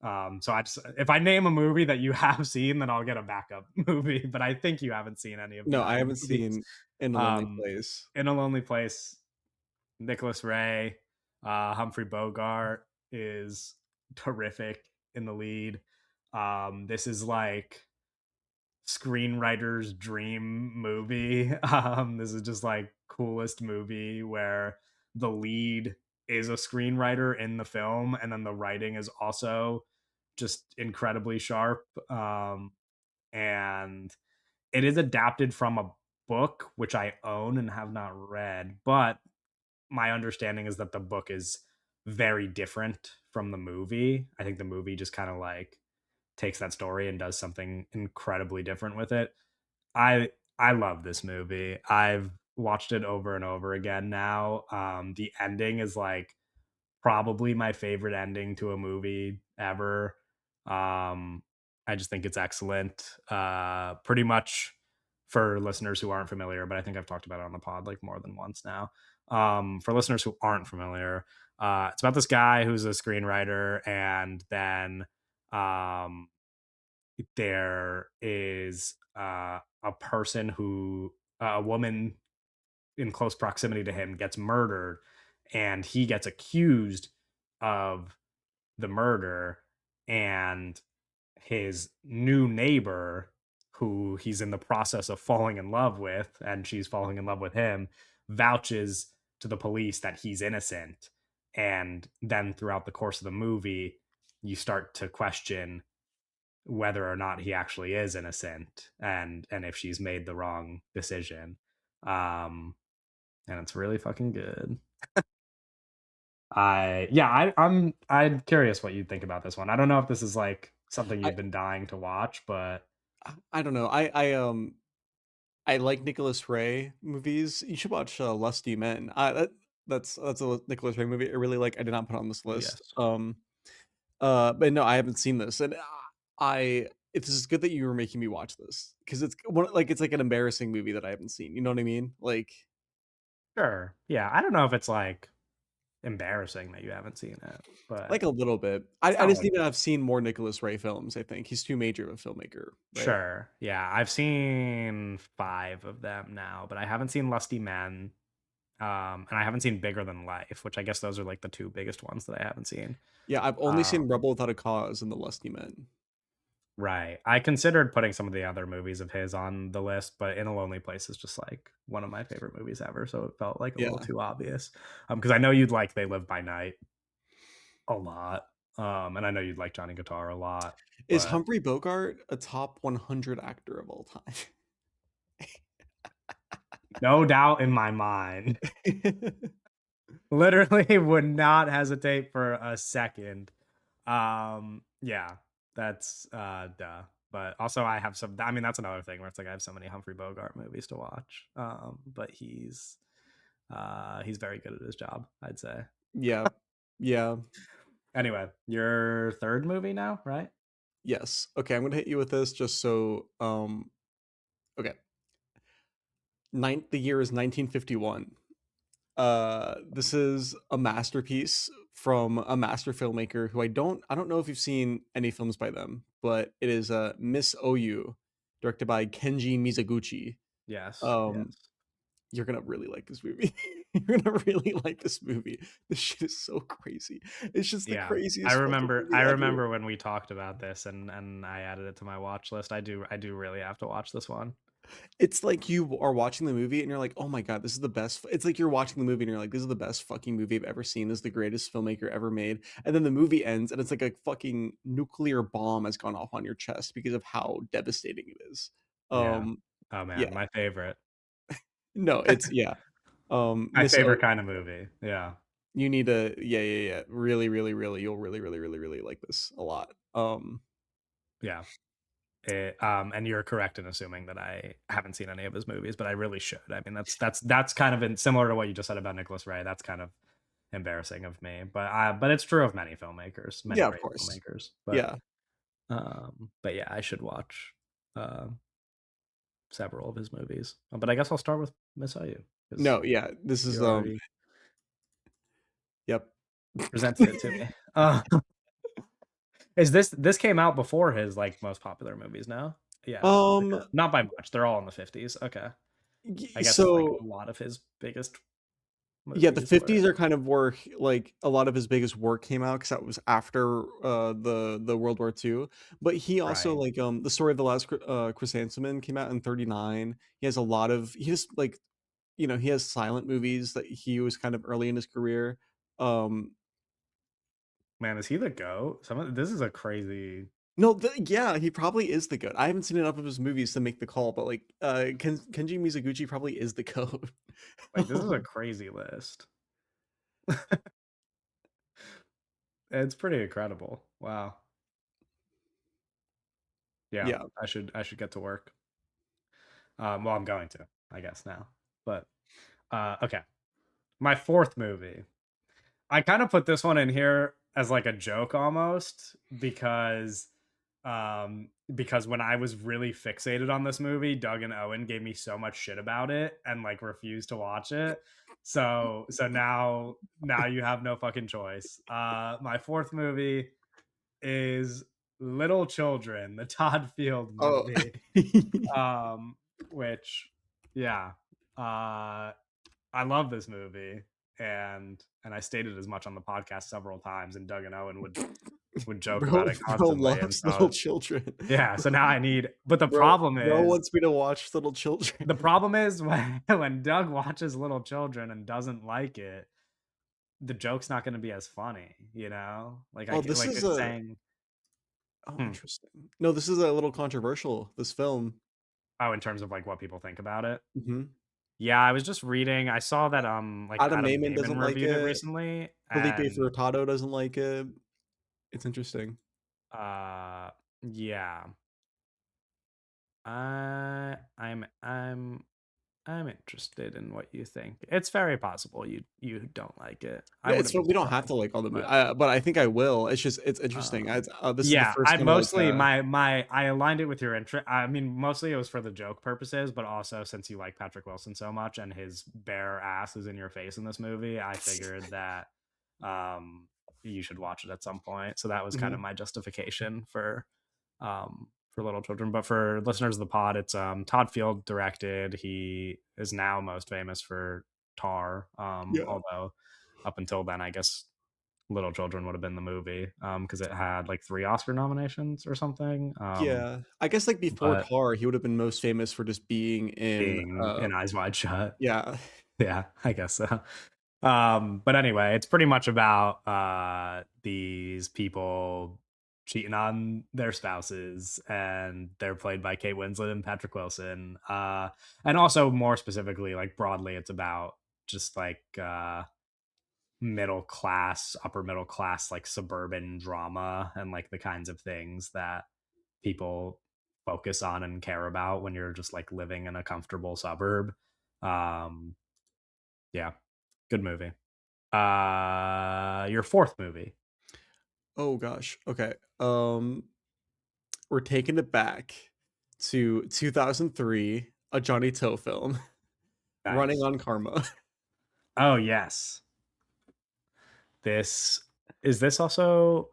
So I just if I name a movie that you have seen, then I'll get a backup movie, but I think you haven't seen any of No, I my haven't movies. seen In a Lonely Um, Place. In a Lonely Place, Nicholas Ray, Humphrey Bogart is terrific in the lead. This is like screenwriter's dream movie. This is just like coolest movie where the lead is a screenwriter in the film, and then the writing is also just incredibly sharp. And it is adapted from a book which I own and have not read, but my understanding is that the book is very different from the movie. I think the movie just kind of like takes that story and does something incredibly different with it. I love this movie. I've watched it over and over again now. The ending is like probably my favorite ending to a movie ever. Um, I just think it's excellent. Pretty much for listeners who aren't familiar, but I think I've talked about it on the pod like more than once now. For listeners who aren't familiar, it's about this guy who's a screenwriter, and then um, there is a person who a woman in close proximity to him gets murdered, and he gets accused of the murder, and his new neighbor, who he's in the process of falling in love with and she's falling in love with him, vouches to the police that he's innocent. And then throughout the course of the movie, you start to question whether or not he actually is innocent, and if she's made the wrong decision. And it's really fucking good. I'm curious what you think about this one. I don't know if this is like something I you've been dying to watch, but I don't know. I like Nicholas Ray movies. You should watch Lusty Men. That's a Nicholas Ray movie I really like. I did not put on this list. yes. But no, I haven't seen this, and I it's good that you were making me watch this because it's like an embarrassing movie that I haven't seen. You know what I mean? Sure. Yeah, I don't know if it's like embarrassing that you haven't seen it, Like but a little bit. it's I not just like need to have seen more Nicholas Ray films. I think he's too major of a filmmaker, right? sure. Yeah, I've seen 5 of them now, but I haven't seen Lusty Men, and I haven't seen Bigger Than Life, which I guess those are like the 2 biggest ones that I haven't seen. Yeah, I've only seen Um Rebel Without a Cause and The Lusty Men. Right. I considered putting some of the other movies of his on the list, but In a Lonely Place is just like one of my favorite movies ever, so it felt like a little Yeah. too obvious. Because I know you'd like They Live by Night a lot, and I know you'd like Johnny Guitar a lot, Is but Humphrey Bogart a top 100 actor of all time? no doubt in my mind, literally would not hesitate for a second. Yeah, that's duh. But also I have some, I mean, that's another thing where it's like I have so many Humphrey Bogart movies to watch. But he's very good at his job, I'd say. Yeah. Yeah. Anyway, your third movie now, right? Yes. Okay, I'm gonna hit you with this just so okay. The year is 1951. This is a masterpiece from a master filmmaker who I don't know if you've seen any films by them, but it is Miss OU, directed by Kenji Mizoguchi. Yes, Um, yes. you're gonna really like this movie. You're gonna really like this movie. This shit is so crazy. It's just the Yeah. I craziest fucking remember I movie ever. remember when we talked about this and I added it to my watch list. I do really have to watch this one. It's like you are watching the movie and you're like, "Oh my god, this is the best." It's like you're watching the movie and you're like, "This is the best fucking movie I've ever seen. This is the greatest filmmaker ever made." And then the movie ends and it's like a fucking nuclear bomb has gone off on your chest because of how devastating it is. Yeah. Um, Oh yeah. man, my favorite. No, it's yeah. My Miss O, favorite kind of movie. Yeah. you need to yeah. Really, really, really, you'll really, really, really, really like this a lot. Yeah. And you're correct in assuming that I haven't seen any of his movies, but I really should. I mean, that's kind of similar to what you just said about Nicholas Ray. That's kind of embarrassing of me, but it's true of many filmmakers, many Yeah, of great course. filmmakers. Yeah. But yeah, I should watch uh, several of his movies. But I guess I'll start with Miss IU because No, yeah. This you is already yep. presented it to me. Is this came out before his like most popular movies? No, yeah, okay. um Not by much. They're all in the 50s. Okay, I guess like so a lot of his biggest yeah, the movies were 50s are kind of where like a lot of his biggest work came out because that was after the World War II. But he also right. like the story of the last chrysanthemum came out in 39. He has a lot of he has like he has silent movies that he was kind of early in his career. Um Man, is he the goat? This is a crazy no, yeah, he probably is the goat. I haven't seen enough of his movies to make the call, but like Kenji Mizoguchi probably is the goat. like this is a crazy list. It's pretty incredible. Wow. Yeah, Yeah. I should get to work. Well, I'm going to, I guess now. But okay, my fourth movie. I kind of put this one in here as like a joke almost because when I was really fixated on this movie, Doug and Owen gave me so much shit about it and like refused to watch it. So now you have no fucking choice. My fourth movie is Little Children, the Todd Field Oh. movie. Um which yeah. Uh I love this movie, and I stated as much on the podcast several times, and Doug and Owen would joke Bro about it bro constantly, and loves little so children. yeah, so now I need but Bro wants me to watch little children. the problem is when Doug watches Little Children and doesn't like it, the joke's not gonna be as funny, you know? Like, I Oh, ca this like, is it's a saying oh, hmm. interesting. No, this is a little controversial, this film. Oh, in terms of, like, what people think about it? Mhm. Yeah, I was just reading I saw that, like, Adam Adam Nayman Nayman doesn't like reviewed it it. recently, Felipe and, Furtado doesn't like it. It's interesting. uh, yeah. I'm I'm interested in what you think. It's very possible you don't like it. I Yeah, it's wouldn't be we don't have to surprised, like all the but but I think I will. It's just it's interesting. um, This is the yeah, first I kind of like, mostly my I aligned it with your interest. I mean, mostly it was for the joke purposes, but also since you like Patrick Wilson so much and his bare ass is in your face in this movie, I figured that um you should watch it at some point. So that was kind of Mhm. my justification for Little Children. But for listeners of the pod, it's Todd Field directed. He is now most famous for Tar, Yeah. although up until then, I guess Little Children would have been the movie because it had like 3 Oscar nominations or something. Yeah. I guess, like, before But Tar, he would have been most famous for just being in, being in Eyes Wide Shut, yeah. yeah, I guess so. But anyway, it's pretty much about these people cheating on their spouses, and they're played by Kate Winslet and Patrick Wilson. And also more specifically, like broadly, it's about just like middle class, upper middle class, like suburban drama and like the kinds of things that people focus on and care about when you're just like living in a comfortable suburb. Um, yeah, good movie. Your fourth movie. Oh gosh. Okay. We're taking it back to 2003, a Johnny Toe film, Running Nice. on Karma. Oh yes. This is this also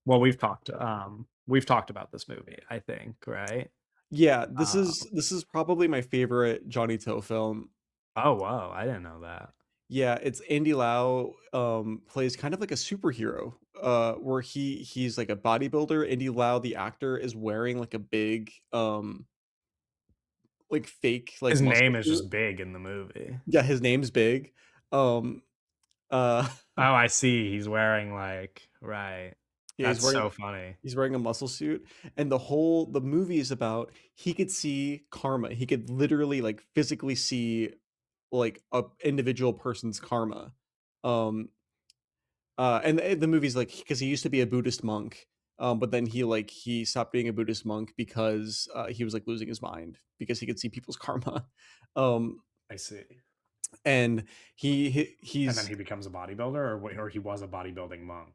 well we've talked about this movie, I think, right? Yeah, this Uh, is this is probably my favorite Johnny Toe film. oh wow, I didn't know that. Yeah, it's Andy Lau plays kind of like a superhero where he's like a bodybuilder. Andy Lau the actor is wearing like a big like fake like His muscle name is suit. just big in the movie. Yeah, his name's big. Um uh Oh, I see. He's wearing like right. yeah, That's so funny. he's wearing a muscle suit, and the movie is about he could see karma. He could literally like physically see like a individual person's karma. Um and the movie's like because he used to be a Buddhist monk, but then he stopped being a Buddhist monk because he was like losing his mind because he could see people's karma. Um I see. and And then he's he becomes a bodybuilder, or he was a bodybuilding monk.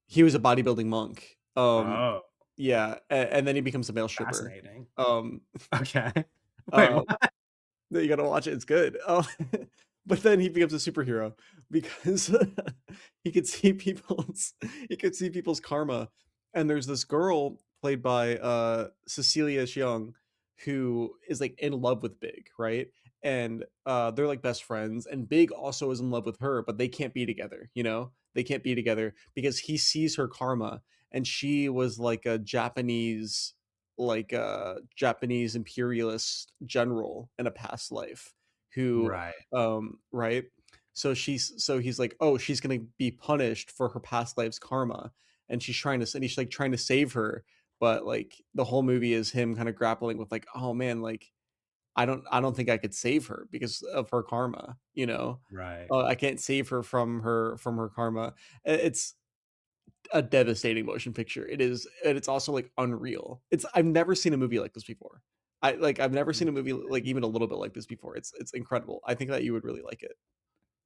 he was a bodybuilding monk. Oh, Yeah, and then he becomes a male stripper. fascinating. Um Okay. Wait, uh what? No, you gotta watch it, it's good. Oh, but then he becomes a superhero because he could see people's he could see people's karma, and there's this girl played by, Cecilia Cheong who is, like, in love with Big, right? And, they're, like, best friends, and Big also is in love with her, but they can't be together, you know? They can't be together because he sees her karma, and she was, like, a Japanese imperialist general in a past life who Right, right, so he's like, oh, she's gonna be punished for her past life's karma, and he's like trying to save her, but like the whole movie is him kind of grappling with like, oh man, like I don't think I could save her because of her karma, you know. right. I can't save her from her karma. It's a devastating motion picture. It is, and it's also like unreal. It's I've never seen a movie like this before. I've never seen a movie like even a little bit like this before. It's incredible. I think that you would really like it.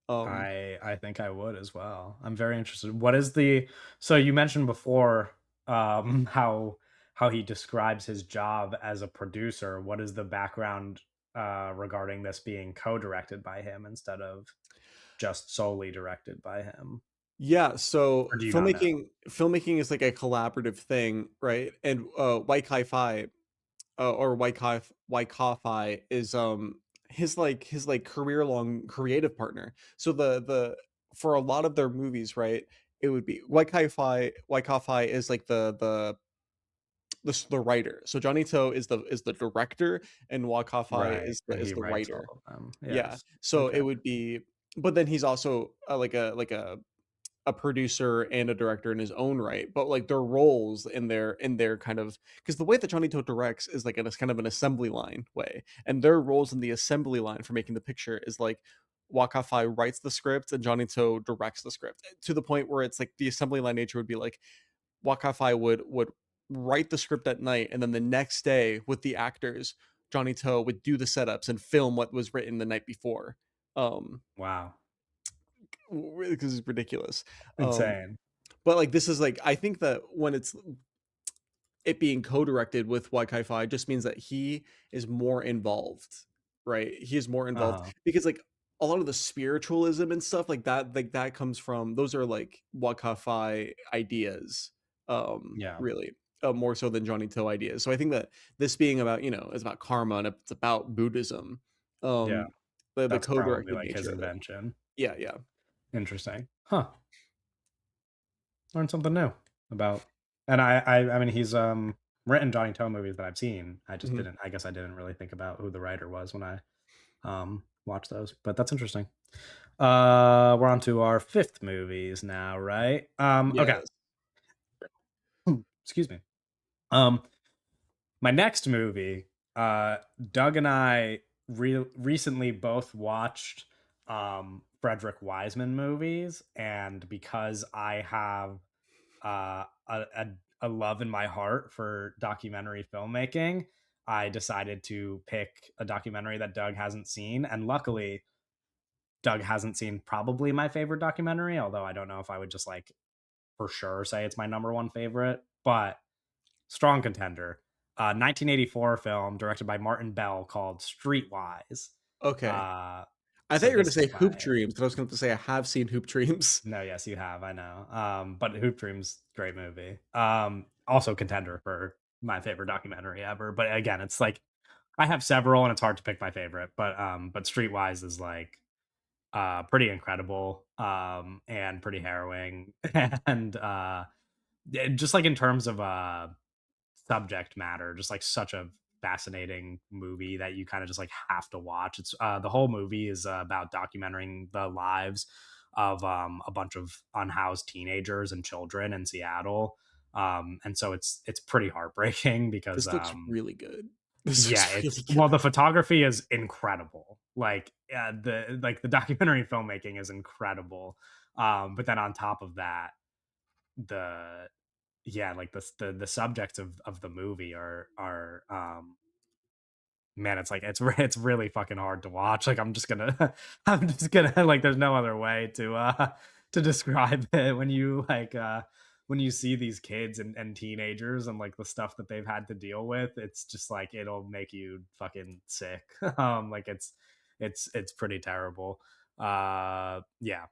Um I think I would as well. I'm very interested. What is the so you mentioned before how he describes his job as a producer. What is the background regarding this being co-directed by him instead of just solely directed by him? yeah, so Or do you not know? filmmaking is like a collaborative thing, right? And White Kai-Fi or White Kai-Fi is his like career long creative partner. So the for a lot of their movies, right? It would be White Kai-Fi is like the writer. So Johnny To is the director, and Wakafi Right. And is he the writes writer. all of them. Yeah. Yes. So Okay. it would be, but then he's also like a producer and a director in his own right. But like their roles in their kind of because the way that Johnny To directs is like in a kind of an assembly line way, and their roles in the assembly line for making the picture is like. Wakafi writes the script and Johnny To directs the script to the point where it's like the assembly line nature would be like Wakafi would write the script at night, and then the next day with the actors, Johnny To would do the setups and film what was written the night before. Um, Wow. because it's ridiculous. Um, Insane. but like this is like I think that when it's it being co-directed with Kai-Fi just means that he is more involved, right? He is more involved Uh-huh. because like a lot of the spiritualism and stuff like that comes from those are like Kai-Fi ideas, Yeah. really, more so than Johnny To ideas. So I think that this being about it's about karma and it's about Buddhism, Yeah. um, the That's probably co-directed like his nature of it. invention. Yeah, yeah. Interesting. Huh. Learn something new about and I mean he's written Johnny Toe movies that I've seen. I just Mhm. didn't I guess I didn't really think about who the writer was when I watched those. But that's interesting. We're on to our fifth movies now, right? Okay. Yes. Excuse me. Um my next movie, Doug and I recently both watched Frederick Wiseman movies, and because I have a love in my heart for documentary filmmaking, I decided to pick a documentary that Doug hasn't seen. And luckily, Doug hasn't seen probably my favorite documentary, although I don't know if I would just like for sure say it's my number one favorite, but strong contender. 1984 film directed by Martin Bell called Streetwise. Okay. Uh, I thought so you were gonna this is say Hoop by Dreams, but I was going to say I have seen Hoop Dreams. no, yes, you have. I know. But Hoop Dreams, great movie. Also contender for my favorite documentary ever. But again, it's like I have several, and it's hard to pick my favorite. But Streetwise is like pretty incredible, and pretty harrowing, and just like in terms of subject matter, just like such a fascinating movie that you kind of just like have to watch. It's the whole movie is about documenting the lives of a bunch of unhoused teenagers and children in Seattle. And so it's pretty heartbreaking because This looks really good. This yeah, looks it's really well, good. the photography is incredible. The documentary filmmaking is incredible. But then on top of that, the yeah, like the subjects of the movie are man, it's like it's really fucking hard to watch. Like I'm just gonna I'm just gonna like there's no other way to describe it when you see these kids and teenagers and like the stuff that they've had to deal with, it's just like it'll make you fucking sick. Like it's pretty terrible. Yeah,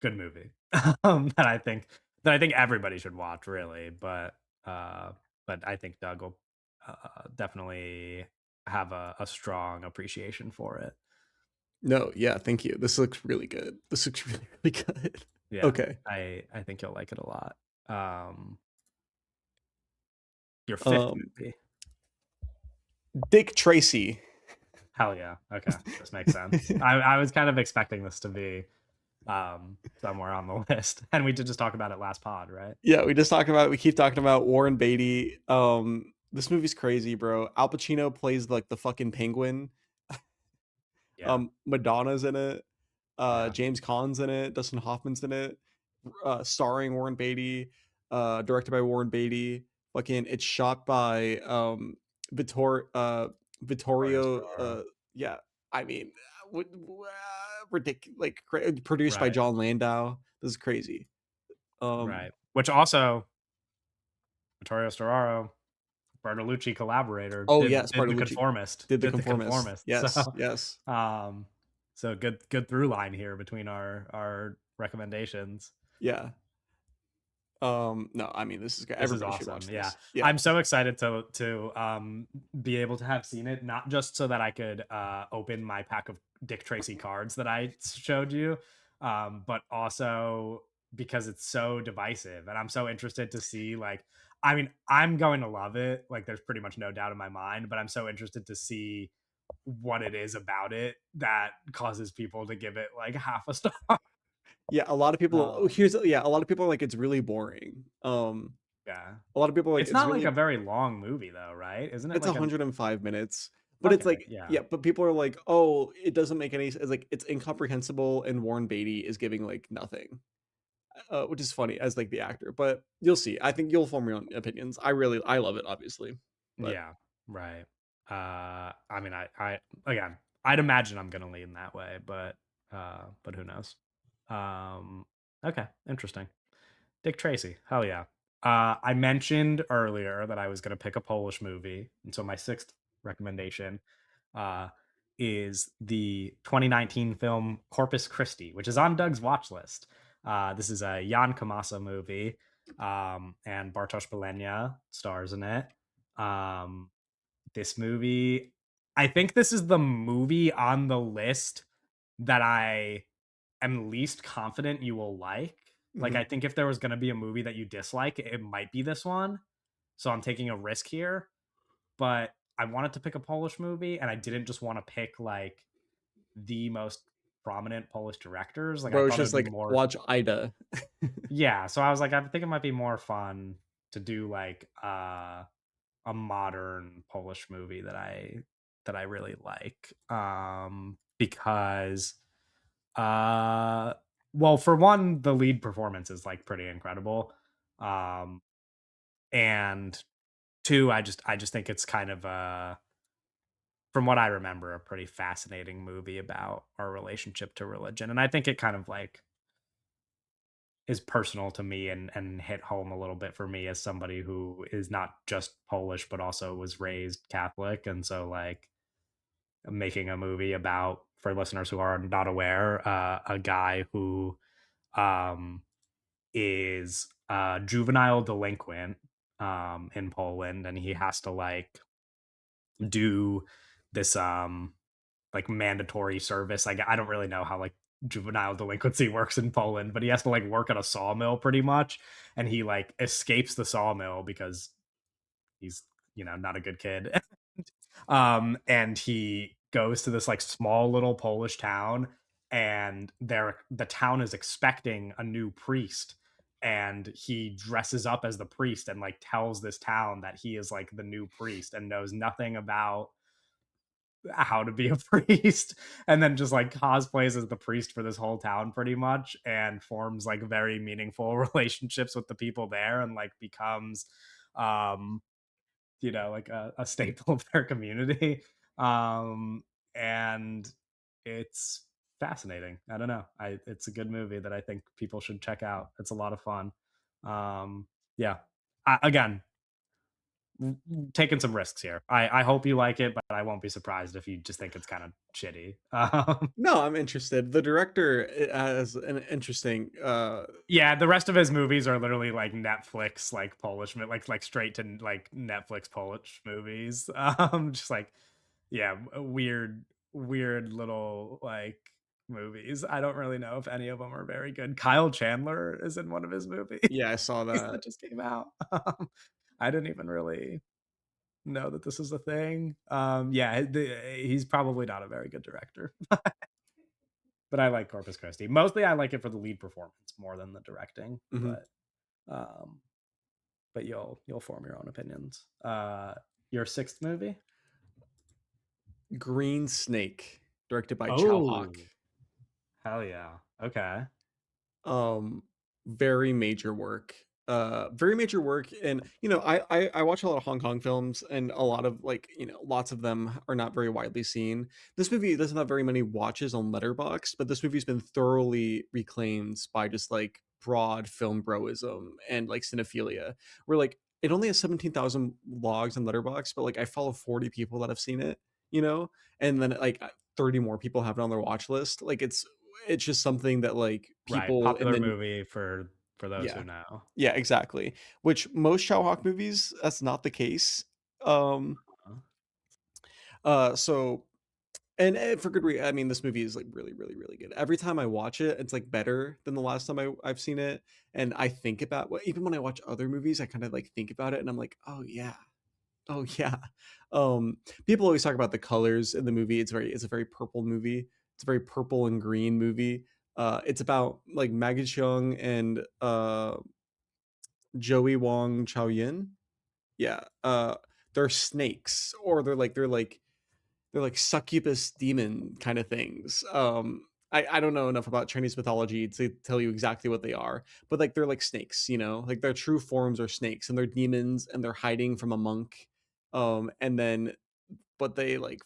good movie. That I think everybody should watch, really. Uh, but I think Doug will definitely have a strong appreciation for it. No, yeah, thank you. This looks really good. This looks really, really good. Yeah, Okay. I think you'll like it a lot. Um, your fifth Um, movie, Dick Tracy. hell yeah. Okay, this makes sense. I was kind of expecting this to be somewhere on the list, and we did just talk about it last pod, right? Yeah, we just talked about we keep talking about Warren Beatty. This movie's crazy, bro. Al Pacino plays like the fucking penguin. Yeah, Madonna's in it. yeah, James Caan's in it. Dustin Hoffman's in it. Starring Warren Beatty. Directed by Warren Beatty. Fucking, it's shot by Vittor Victoria Vittorio. Storaro. Yeah, I mean, ridiculous. Like produced by Right, John Landau. This is crazy. right. Which also Vittorio Storaro, Bertolucci collaborator, Oh did yes, did The Bartolucci Conformist, did The did The Conformist. Conformist. Yes, yes. Um, so good through line here between our recommendations. Yeah. No, I mean this is This is everybody should awesome. watch Yeah. this. Yeah. I'm so excited to be able to have seen it, not just so that I could open my pack of Dick Tracy cards that I showed you, but also because it's so divisive and I'm so interested to see like I mean, I'm going to love it. Like there's pretty much no doubt in my mind, but I'm so interested to see what it is about it that causes people to give it like half a star. Yeah, a lot of people oh, Um, here's yeah, a lot of people are like it's really boring. yeah. A lot of people are like It's it's not like a really very long movie though, right? Isn't it it's like an 105 minutes. But it's okay, like yeah. yeah, but people are like, "Oh, it doesn't make any sense." Like it's incomprehensible and Warren Beatty is giving like nothing. Which is funny as like the actor, but you'll see. I think you'll form your own opinions. I love it obviously. But Yeah, right. I mean, I again, I'd imagine I'm gonna lean that way, but who knows? Um, okay, interesting. Dick Tracy, hell yeah. I mentioned earlier that I was gonna pick a Polish movie, and so my sixth recommendation uh, is the 2019 film Corpus Christi, which is on Doug's watch list. This is a Jan Komasa movie, and Bartosz Belenia stars in it. Um, this movie, I think this is the movie on the list that I am least confident you will like. Like, I mhm. think if there was going to be a movie that you dislike, it might be this one. So I'm taking a risk here, but I wanted to pick a Polish movie and I didn't just want to pick like the most prominent Polish directors. Like, I Bro, it's thought it just would be like more, watch Ida. yeah. So I was like, I think it might be more fun to do like, a modern Polish movie that I really like. Because uh well, for one, the lead performance is like pretty incredible. Um, and two, I just think it's kind of from what I remember, a pretty fascinating movie about our relationship to religion. And I think it kind of like is personal to me and hit home a little bit for me as somebody who is not just Polish but also was raised Catholic. And so like making a movie about, for listeners who are not aware, a guy who um is a juvenile delinquent in Poland, and he has to like do this like mandatory service. Like I don't really know how like juvenile delinquency works in Poland, but he has to like work at a sawmill pretty much, and he like escapes the sawmill because he's, not a good kid. And he goes to this like small little Polish town, and the town is expecting a new priest, and he dresses up as the priest and like tells this town that he is like the new priest and knows nothing about how to be a priest, and then just like cosplays as the priest for this whole town pretty much, and forms like very meaningful relationships with the people there, and like becomes um like a staple of their community. And it's fascinating. I don't know. It's a good movie that I think people should check out. It's a lot of fun. Yeah. Again, taking some risks here. I hope you like it, but I won't be surprised if you just think it's kind of shitty. No, I'm interested. The director has an interesting, Yeah, the rest of his movies are literally like Netflix, like Polish, like straight to like Netflix Polish movies. Just like, yeah, weird little like movies. I don't really know if any of them are very good. Kyle Chandler is in one of his movies yeah, I saw that that. just came out. I didn't even really know that this was a thing. Yeah, he's probably not a very good director, but I like Corpus Christi. Mostly, I like it for the lead performance more than the directing. Mhm. Um, but you'll form your own opinions. Your sixth movie? Green Snake, directed by Chow Hawk. Oh, hell yeah. Okay. Um, very major work. Very major work, and I watch a lot of Hong Kong films, and a lot of like lots of them are not very widely seen. This movie doesn't have very many watches on Letterboxd, but this movie's been thoroughly reclaimed by just like broad film broism and like cinephilia. Where like it only has 17,000 logs on Letterboxd, but like I follow 40 people that have seen it, you know, and then like 30 more people have it on their watch list. Like it's just something that like Right. people and Popular then movie for those yeah. who know. Yeah, exactly. Which most Shaw Hawk movies, that's not the case. Um, Huh? so and for good reason. I mean, this movie is like really, really, really good. Every time I watch it, it's like better than the last time I've seen it. And I think about what even when I watch other movies, I kind of like think about it and I'm like, oh yeah. Oh yeah. People always talk about the colors in the movie. It's a very purple movie. It's a very purple and green movie. It's about like Maggie Cheung and Joey Wong Chow Yin. Yeah. They're snakes, or they're like succubus demon kind of things. I don't know enough about Chinese mythology to tell you exactly what they are, but like they're like snakes, like their true forms are snakes and they're demons and they're hiding from a monk. And then but they like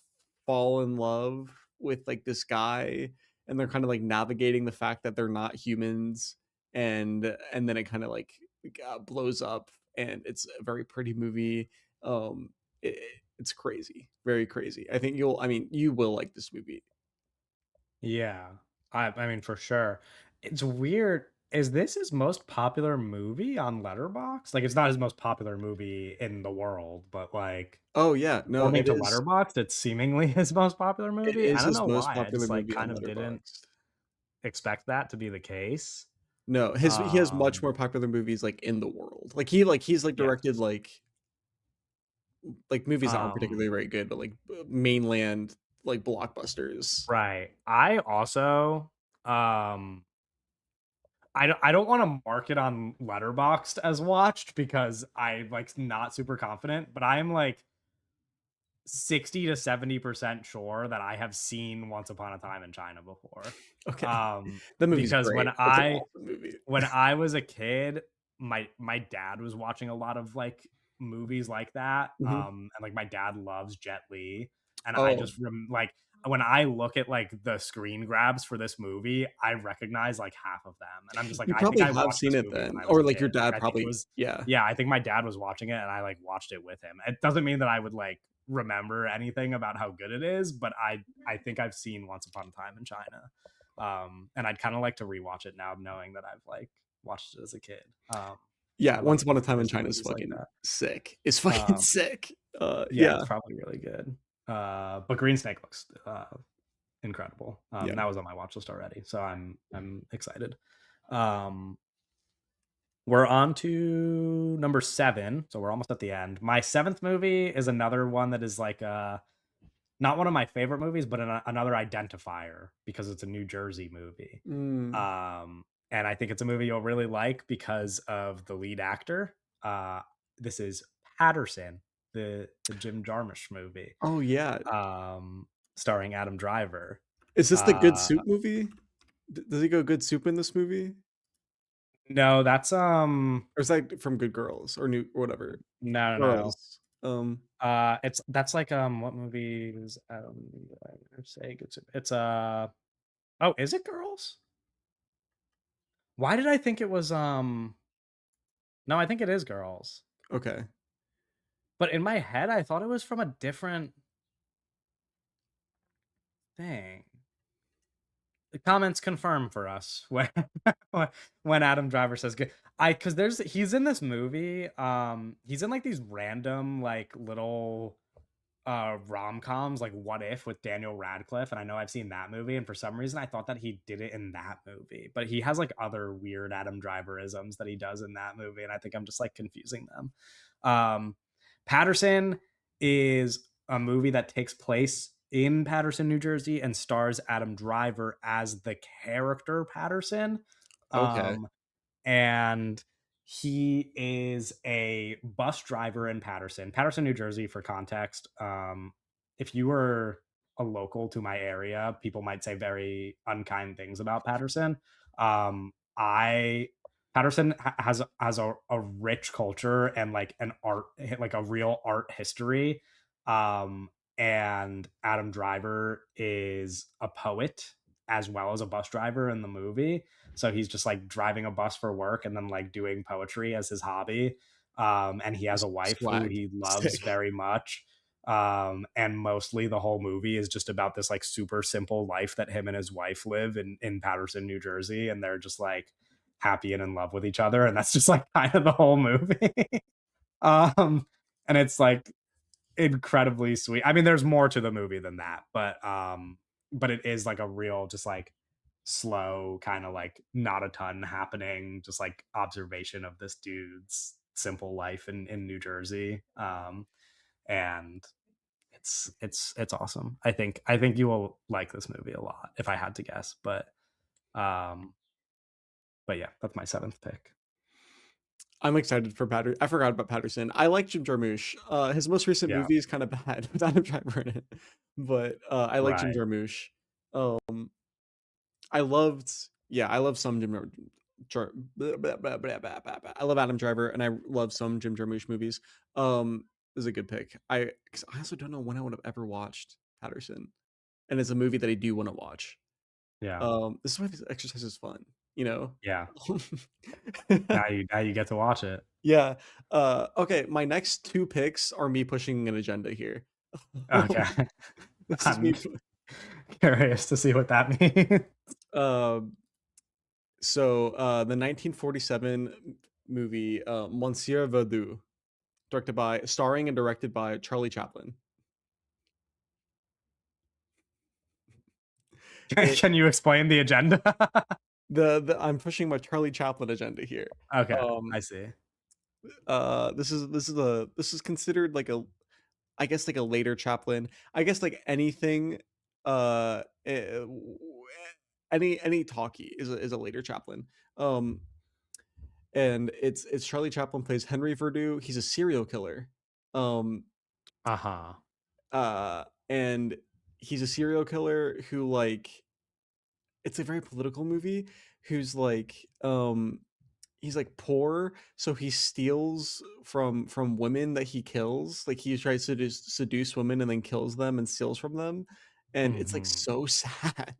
fall in love with like this guy, and they're kind of like navigating the fact that they're not humans, and then it kind of like blows up, and it's a very pretty movie. It's crazy, very crazy. I mean you will like this movie. Yeah. I mean for sure. It's weird. Is this his most popular movie on Letterboxd? Like it's not his most popular movie in the world, but like Oh yeah, no, according to Letterboxd, it's seemingly his most popular it movie. I is don't his know most why. I popular just like movie on kind of didn't Letterboxd. expect that to be the case. No, he has much Um, more popular movies like in the world. He's like directed yes. like movies that aren't Um, particularly very good, but like mainland like blockbusters. right. I also I don't want to mark it on Letterboxd as watched because I like not super confident, but I'm like 60 to 70% sure that I have seen Once Upon a Time in China before. Okay, Um the movie's because great. It's an awesome movie. when I was a kid, my dad was watching a lot of like movies like that. Mhm. And like my dad loves Jet Li. And I Oh, just like when I look at like the screen grabs for this movie, I recognize like half of them. And I'm just like, you I think probably I have watched seen this it movie when then, I was or, a like, kid. your Like dad I think it probably was yeah. yeah, I think my dad was watching it and I like watched it with him. It doesn't mean that I would like remember anything about how good it is, but I think I've seen Once Upon a Time in China. And I'd kind of like to rewatch it now knowing that I've like watched it as a kid. Yeah, I love Once Upon a Time in Disney China is movies like fucking that. sick. It's fucking Um, sick. yeah, Yeah, it's probably really good. But Green Snake looks incredible. yeah. That was on my watch list already, so I'm excited. Um, we're on to number 7, so we're almost at the end. My 7th movie is another one that is like not one of my favorite movies, but another identifier because it's a New Jersey movie. Mm. And I think it's a movie you'll really like because of the lead actor. Uh, this is Patterson, the Jim Jarmusch movie, Oh, yeah. um, starring Adam Driver. Is this the Good Uh, Soup movie? D does he go Good Soup in this movie? no, that's Or is that from Good Girls or New or whatever? no, no, no. Girls. It's that's like what movie is Adam Driver say good? It's oh, is it Girls? Why did I think it was no, I think it is Girls. Okay. But in my head, I thought it was from a different thing. The comments confirm for us when when Adam Driver says good. I because there's he's in this movie. He's in like these random like little rom-coms like What If with Daniel Radcliffe, and I know I've seen that movie, and for some reason I thought that he did it in that movie, but he has like other weird Adam Driver-isms that he does in that movie, and I think I'm just like confusing them. um Patterson is a movie that takes place in Patterson, New Jersey, and stars Adam Driver as the character Patterson. Okay. um and he is a bus driver in Patterson, New Jersey. For context, if you were a local to my area, people might say very unkind things about Patterson. I Patterson has a rich culture and like an art, like a real art history. And Adam Driver is a poet as well as a bus driver in the movie, so he's just like driving a bus for work and then like doing poetry as his hobby. And he has a wife who Swag. he loves Sick. very much. And mostly the whole movie is just about this like super simple life that him and his wife live in Patterson, New Jersey. And they're just like happy and in love with each other. And that's just like kind of the whole movie. um, and it's like incredibly sweet. I mean, there's more to the movie than that, but it is like a real just like slow kind of like not a ton happening, just like observation of this dude's simple life in New Jersey. And it's awesome. I think you will like this movie a lot if I had to guess, um but yeah, that's my 7th pick. I'm excited for I forgot about Patterson. I like Jim Jarmusch. His most recent Yeah, movie is kinda bad with Adam Driver in it, but, I like Jim right. Jarmusch. I loved yeah, I love some Jim Jar blah, blah, blah, blah, blah, blah, blah. I love Adam Driver, and I love some Jim Jarmusch movies. This is a good pick. 'Cause I also don't know when I would have ever watched Patterson, and it's a movie that I do wanna watch. Yeah, This is why this exercise is fun, you know? yeah. Now you get to watch it. Yeah, okay, my next 2 picks are me pushing an agenda here. Okay. This is me I'm pu curious to see what that means. um, the 1947 movie, Monsieur Verdoux, starring and directed by Charlie Chaplin. It Can you explain the agenda? the I'm pushing my Charlie Chaplin agenda here. Okay, Um, I see. this is considered like a I guess like a later Chaplin. I guess like anything, any talkie is a later Chaplin. Um, and it's Charlie Chaplin plays Henry Verdoux. He's a serial killer. Um, Uh-huh. and he's a serial killer who like it's a very political movie. Who's like he's like poor, so he steals from women that he kills. Like he tries to just seduce women and then kills them and steals from them. And it's like Mhm. so sad.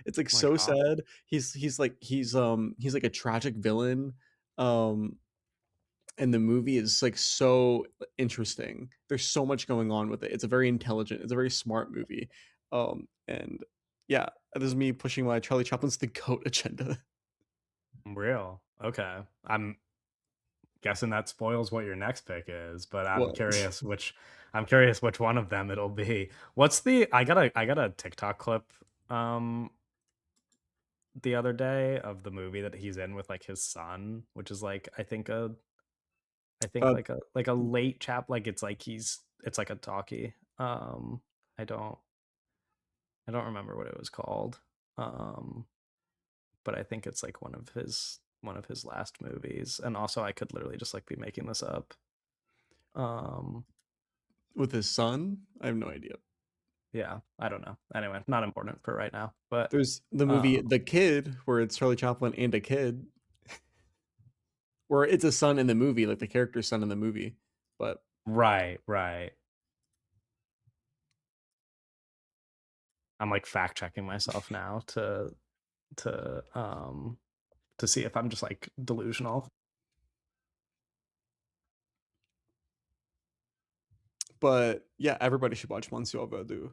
It's like My so god. sad. He's like a tragic villain. Um and the movie is like so interesting. There's so much going on with it. It's a very intelligent, it's a very smart movie. And yeah, this is me pushing my Charlie Chaplin's the goat agenda. Real. Okay. I'm guessing that spoils what your next pick is, but What? I'm curious which one of them it'll be. What's the I got a TikTok clip um the other day of the movie that he's in with like his son, which is like I think Uh, like a late chap, like it's like a talkie. I don't I don't remember what it was called. Um but I think it's like one of his last movies. And also I could literally just like be making this up. Um with his son? I have no idea. yeah, I don't know. Anyway, not important for right now. But There's the movie um The Kid, where it's Charlie Chaplin and a kid, where it's a son in the movie, like the character's son in the movie. But right, right. I'm like fact checking myself now to to see if I'm just like delusional. but yeah, everybody should watch Monsieur Verdoux.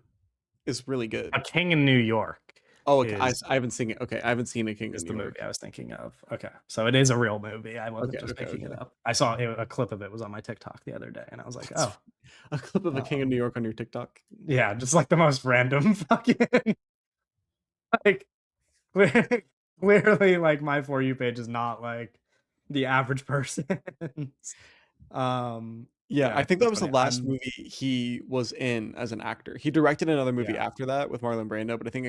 It's really A good. King in New York Oh, okay. is I haven't seen it. Okay, I haven't seen A King of is New the movie York. I was thinking of. Okay. So it is a real movie. I wasn't Okay, just okay, making it okay. up. I saw a clip of it was on my TikTok the other day and I was like, That's "Oh, a clip of A King of um, New York on your TikTok. yeah, just like the most random fucking like clear- clearly like my for you page is not like the average person's. Yeah, I Yeah, think that that's was the funny. last I'm movie he was in as an actor. He directed another movie yeah, after that with Marlon Brando, but I think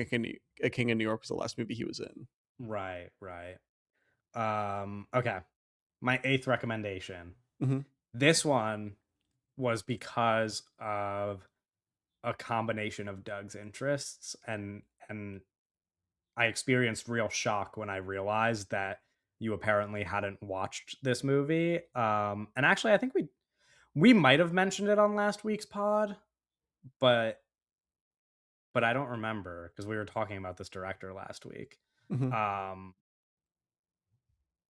A King of New York was the last movie he was in. right, right. Okay. My eighth recommendation. Mhm. This one was because of a combination of Doug's interests and I experienced real shock when I realized that you apparently hadn't watched this movie. And actually I think we might have mentioned it on last week's pod, but I don't remember because we were talking about this director last week. Mhm. Um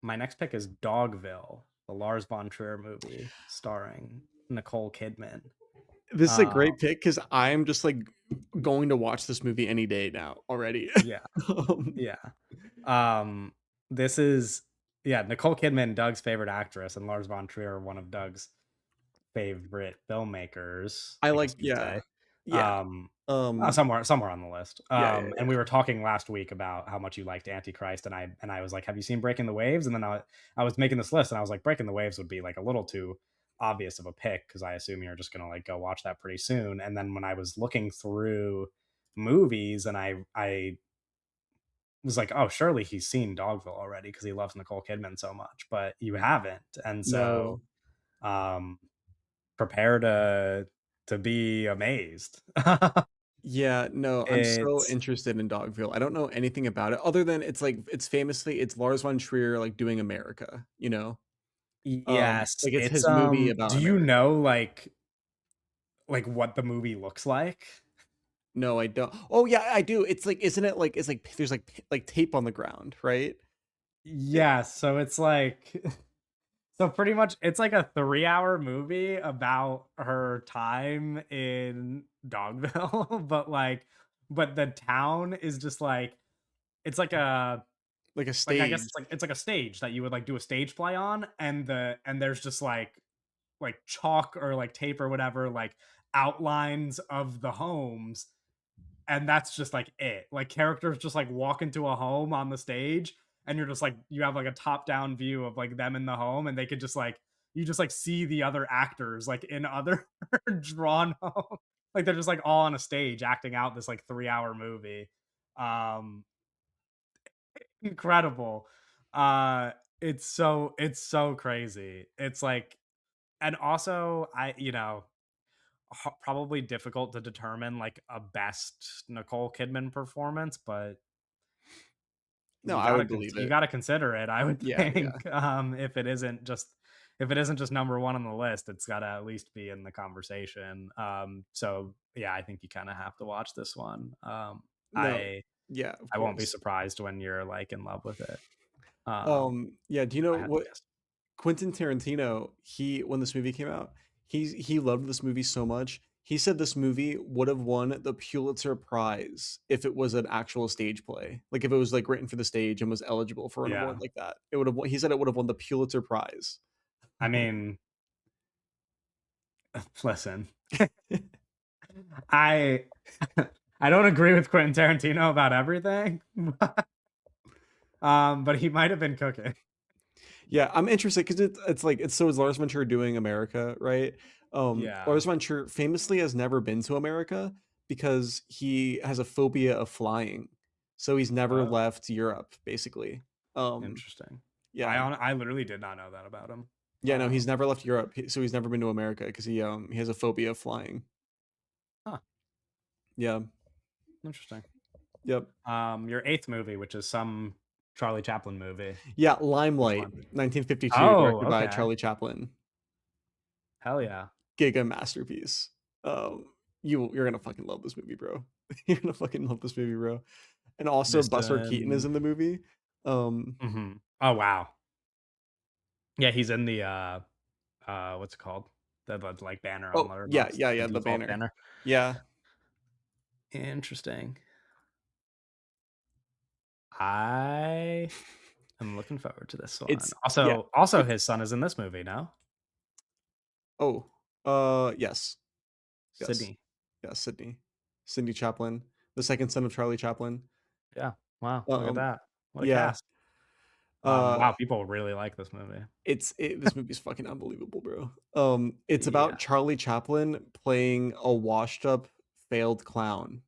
my next pick is Dogville, the Lars von Trier movie starring Nicole Kidman. This is a Uh, great pick because I'm just like going to watch this movie any day now already. yeah, um, yeah. Um, this is yeah, Nicole Kidman, Doug's favorite actress, and Lars von Trier, one of Doug's favorite filmmakers, I I guess like, you could yeah, say. yeah, Um, um, somewhere on the list. yeah, yeah, And we yeah. were talking last week about how much you liked Antichrist, and I was like, "Have you seen Breaking the Waves?" And then I was making this list, and I was like, "Breaking the Waves would be like a little too obvious of a pick because I assume you're just gonna like go watch that pretty soon." And then when I was looking through movies, and I was like, "Oh, surely he's seen Dogville already because he loves Nicole Kidman so much," but you haven't, and No, so um, prepare to be amazed. yeah, no, I'm so It's interested in Dogville. I don't know anything about it other than it's like it's Lars von Trier like doing America, you know? yes, Like it's it's his movie about do you America. know like what the movie looks like? No, I don't. Oh yeah, I do. It's like, isn't it like, it's like there's like tape on the ground, right? It, Yeah, so it's like so pretty much it's like a 3-hour movie about her time in Dogville, but the town is just like it's like a like I guess stage. it's like a stage that you would like do a stage play on and there's just like chalk or like tape or whatever like outlines of the homes and that's just like it. Like characters just like walk into a home on the stage and you're just like you have like a top down view of like them in the home and they could just like you just like see the other actors like in other drawn home. Like they're just like all on a stage acting out this like 3-hour movie. Um incredible. Uh it's so crazy. It's like and also I you know probably difficult to determine like a best Nicole Kidman performance, but No, I would believe You it. gotta consider it, I would Yeah, yeah. think. If it isn't just number one on the list, it's gotta at least be in the conversation. So yeah, I think you kind of have to watch this one. No. Yeah, of I won't be course. surprised when you're like in love with it. Yeah, do you know I had to what guess. Quentin Tarantino, he when this movie came out, he loved this movie so much. He said this movie would have won the Pulitzer Prize if it was an actual stage play. Like if it was like written for the stage and was eligible for an award Yeah. like that. It would have he said it would have won the Pulitzer Prize. I mean, listen, I I don't agree with Quentin Tarantino about everything, but he might have been cooking. Yeah, I'm interested because it's like it's so is Lars von Trier doing America, right? Yeah. Lars von Trier famously has never been to America because he has a phobia of flying, so he's never Oh, left Europe, basically. Um, interesting. yeah, I literally did not know that about him. yeah, no, he's never left Europe, so he's never been to America because he has a phobia of flying. Huh, Yeah, interesting. yep, Your eighth movie, which is some Charlie Chaplin movie. yeah. Which Limelight, one? 1952, Oh, directed by okay. Charlie Chaplin. Hell yeah. Giga masterpiece. Um, you're gonna fucking love this movie, bro. You're gonna fucking love this movie, bro. And also This Buster Keaton is in the movie. Um, Oh wow. Yeah, he's in the what's it called? The like banner on oh yeah, Letterboxd, yeah, the yeah, the default banner. banner. Yeah. Interesting. I am looking forward to this one. Yeah. Also It his son is in this movie, no? oh, yes. Yes. Sydney. Yeah, Sydney. Cindy Chaplin, the second son of Charlie Chaplin. Yeah. Wow, look at Um, that. What a yeah. cast. Uh, Wow, people really like this movie. this movie's fucking unbelievable, bro. It's Yeah. about Charlie Chaplin playing a washed up failed clown.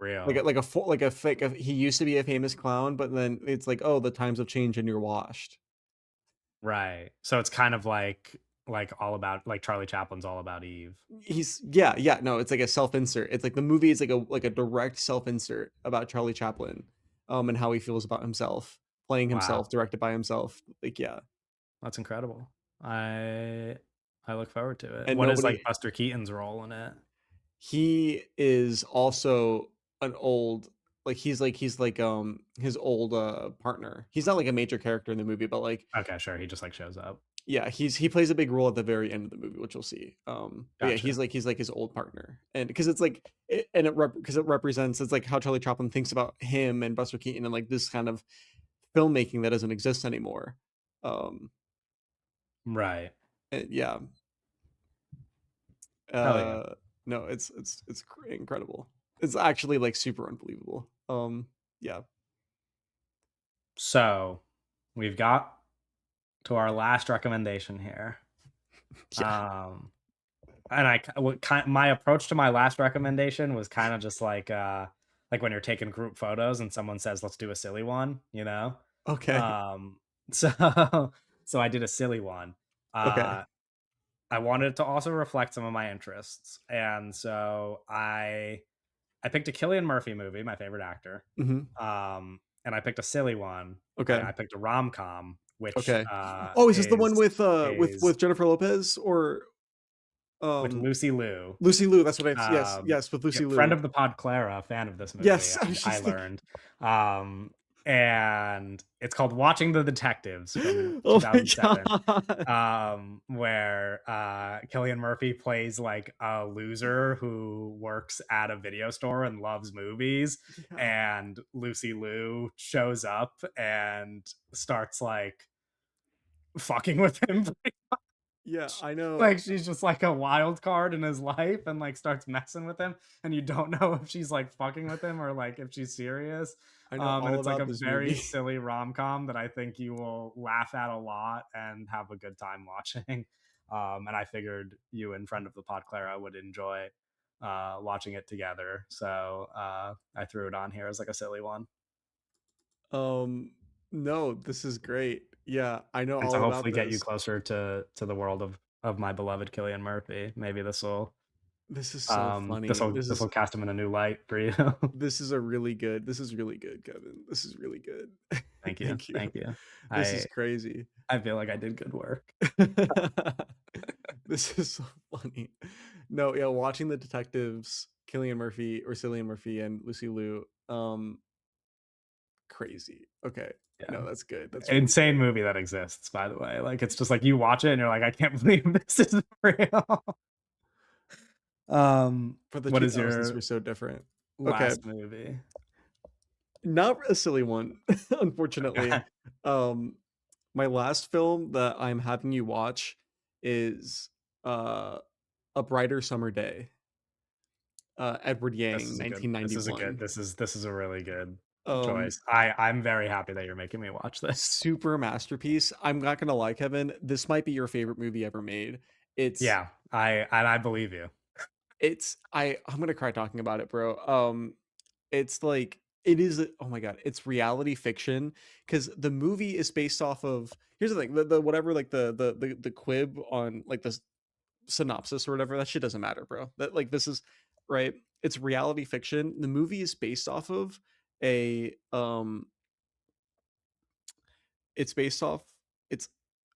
Real. Like a fake he used to be a famous clown, but then it's like, "Oh, the times have changed and you're washed." Right. So it's kind of like all about like Charlie Chaplin's All About Eve. He's yeah, yeah, no, it's like a self-insert. It's like the movie is like a direct self-insert about Charlie Chaplin, and how he feels about himself, playing himself, Wow. directed by himself. Like, yeah. That's incredible. I I look forward to it. And What is nobody like Buster Keaton's role in it? he is also an old he's like his old partner. He's not like a major character in the movie, but like Okay, sure. He just like shows up. yeah, he plays a big role at the very end of the movie, which you'll see. But yeah, Gotcha. he's like his old partner, and because it's like because it represents it's like how Charlie Chaplin thinks about him and Buster Keaton and like this kind of filmmaking that doesn't exist anymore. Um, Right. and yeah, Hell yeah. no, incredible. It's actually like super unbelievable. Yeah, So we've got to our last recommendation here. yeah, Um, and my approach to my last recommendation was kind of just like when you're taking group photos and someone says, "Let's do a silly one," you know. okay, Um, so so I did a silly one. okay, Uh, I wanted to also reflect some of my interests, and so I picked a Killian Murphy movie, my favorite actor. hmm And I picked a silly one. okay, I picked a rom-com, okay. Oh, is this the one is with Jennifer Lopez or with um Lucy Liu. Lucy Liu? That's what I yes, Um, yes, with Lucy yep, friend Liu. of the pod, Clara, fan of this movie, Yes, I was I just like, learned. Um, and it's called Watching the Detectives from oh my 2007, god. where Killian Murphy plays like a loser who works at a video store and loves movies, Yeah, and Lucy Liu shows up and starts like fucking with him. yeah, I know. Like she's just like a wild card in his life and like starts messing with him, and you don't know if she's like fucking with him or like if she's serious. I know And all it's like about a this very movie. silly rom-com that I think you will laugh at a lot and have a good time watching. And I figured you and friend of the pod Clara would enjoy watching it together, so I threw it on here as like a silly one, Um, no, this is great. Yeah, I know and to all about hopefully get you this. closer to the world of my beloved Killian Murphy. Maybe this will This is so This funny. will this will cast him in a new light for you. This is really good, Kevin. This is really good. Thank you, Thank you. thank you. This is I crazy. I feel like I did good work. This is so funny. No, yeah, watching the detectives, Cillian Murphy and Lucy Liu, crazy. Okay. Yeah. No, that's good. That's really Insane good. movie that exists, by the way. Like, it's just like you watch it and you're like, I can't believe this is real. For the What is 2000s your were so different. Okay. last movie? Not a silly one, unfortunately. Okay. Um, my last film that I'm having you watch is uh A Brighter Summer Day. Edward This Yang, is a good this is a good 1991. this is a really good Um, choice. I'm very happy that you're making me watch this. super masterpiece. I'm not gonna lie, Kevin. This might be your favorite movie ever made. It's Yeah, I believe you. I'm gonna cry talking about it, bro. It's like it is oh my god, it's reality fiction because the movie is based off of here's the thing, the whatever like the quib on like the synopsis or whatever, that shit doesn't matter, bro. That like this is right. It's reality fiction. The movie is based off of a it's based off it's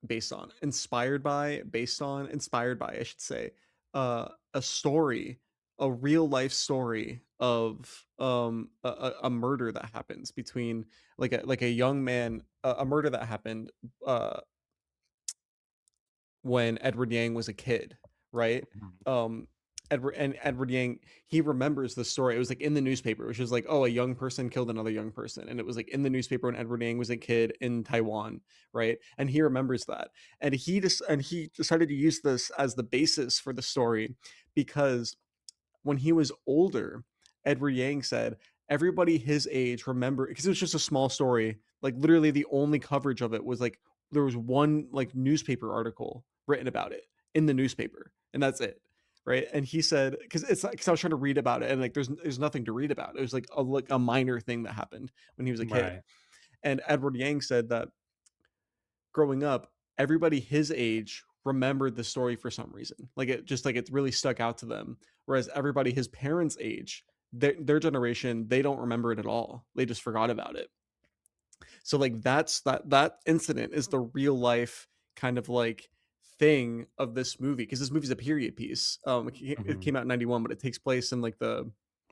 based on inspired by based on inspired by I should say a story, a real life story of a murder that happens between like a young man, a murder that happened uh when Edward Yang was a kid, right? Mhm. Edward Yang, he remembers the story. It was like in the newspaper, which was like, oh, a young person killed another young person, and it was like in the newspaper when Edward Yang was a kid in Taiwan, right? And he remembers that, and he decided to use this as the basis for the story because when he was older, Edward Yang said everybody his age remember because it was just a small story. Like literally, the only coverage of it was like there was one like newspaper article written about it in the newspaper, and that's it, right? And he said because it's because I was trying to read about it, and like there's nothing to read about. It was like a minor thing that happened when he was a kid, Right. and Edward Yang said that growing up, everybody his age remembered the story for some reason. Like it just like it really stuck out to them. Whereas everybody his parents' age, their generation, they don't remember it at all. They just forgot about it. So like that incident is the real life kind of like thing of this movie because this movie's a period piece. It Mhm. came out in 91, but it takes place in like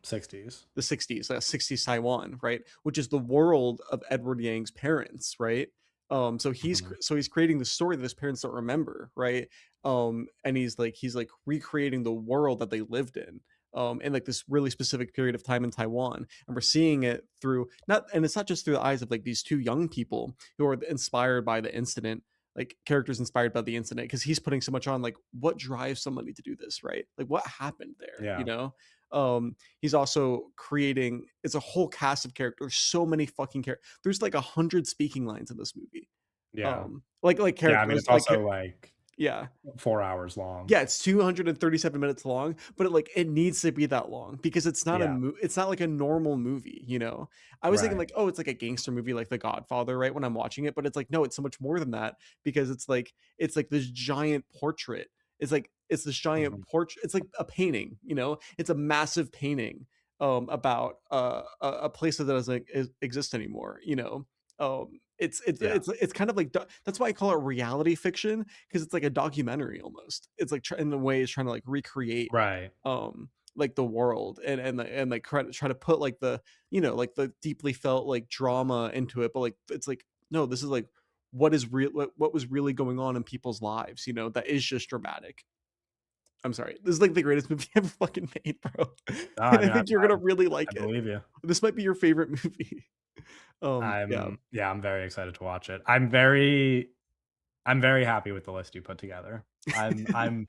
60s. the 60s, 60s Taiwan, right? Which is the world of Edward Yang's parents, right? Mhm. So he's creating the story that his parents don't remember, right? And he's like recreating the world that they lived in like this really specific period of time in Taiwan. And we're seeing it through not and it's not just through the eyes of like these two young people who are inspired by the incident, like characters inspired by the incident, because he's putting so much on like what drives somebody to do this, right? Like what happened there, you Yeah. know? He's also creating it's a whole cast of characters, so many fucking characters. There's like 100 speaking lines in this movie. Yeah. Like Yeah, I mean, characters it's also, like, yeah, 4 hours long. yeah, it's 237 minutes long, but it needs to be that long because Yeah. it's not like a normal movie, you know. I was thinking Right. like, oh, it's like a gangster movie like The Godfather, right? When I'm watching it, but it's like no, it's so much more than that because it's like this giant portrait. It's this giant Mhm. portrait. It's like a painting, you know. It's a massive painting about a place that doesn't exist anymore, you know. Yeah. It's kind of like that's why I call it reality fiction because it's like a documentary almost. It's like in a way it's trying to like recreate Right. like the world and like try to put like the you know like the deeply felt like drama into it, but like it's like no, this is like what is real what was really going on in people's lives, you know, that is just dramatic. I'm sorry. This is like the greatest movie ever fucking made, bro. No, And I I mean, think you're gonna really I like it. believe you. This might be your favorite movie. Yeah. I'm very excited to watch it. I'm very happy with the list you put together. I'm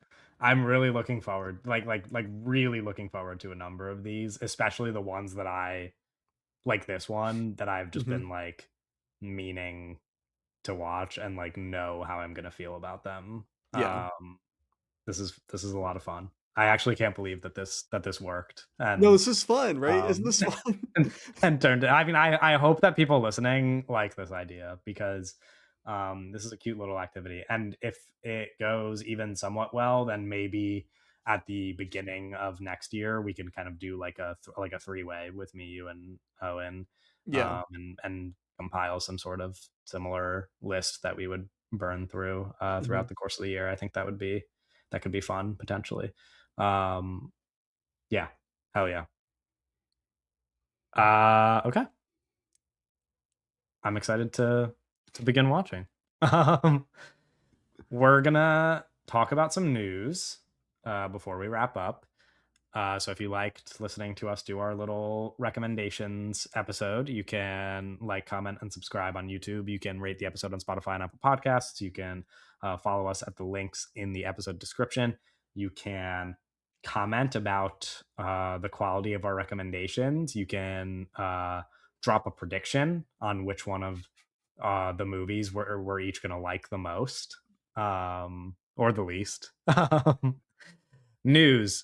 really looking forward, really looking forward to a number of these, especially the ones that I like this one that I've just Mhm. been like meaning to watch and like know how I'm gonna feel about them. Yeah. This is a lot of fun. I actually can't believe that this worked No, this is fun, right? Isn't this fun? and, and turned. I mean, I hope that people listening like this idea because this is a cute little activity, and if it goes even somewhat well, then maybe at the beginning of next year, we can kind of do like a three-way with me, you, and Owen, Yeah. and compile some sort of similar list that we would burn through Mhm. throughout the course of the year. I think that could be fun potentially. Um, yeah, hell yeah. Okay, I'm excited to begin watching. Um, we're gonna talk about some news before we wrap up. So if you liked listening to us do our little recommendations episode, you can like, comment, and subscribe on YouTube. You can rate the episode on Spotify and Apple Podcasts. You can follow us at the links in the episode description. You can comment about the quality of our recommendations. You can drop a prediction on which one of the movies we're each going to like the most, or the least. News,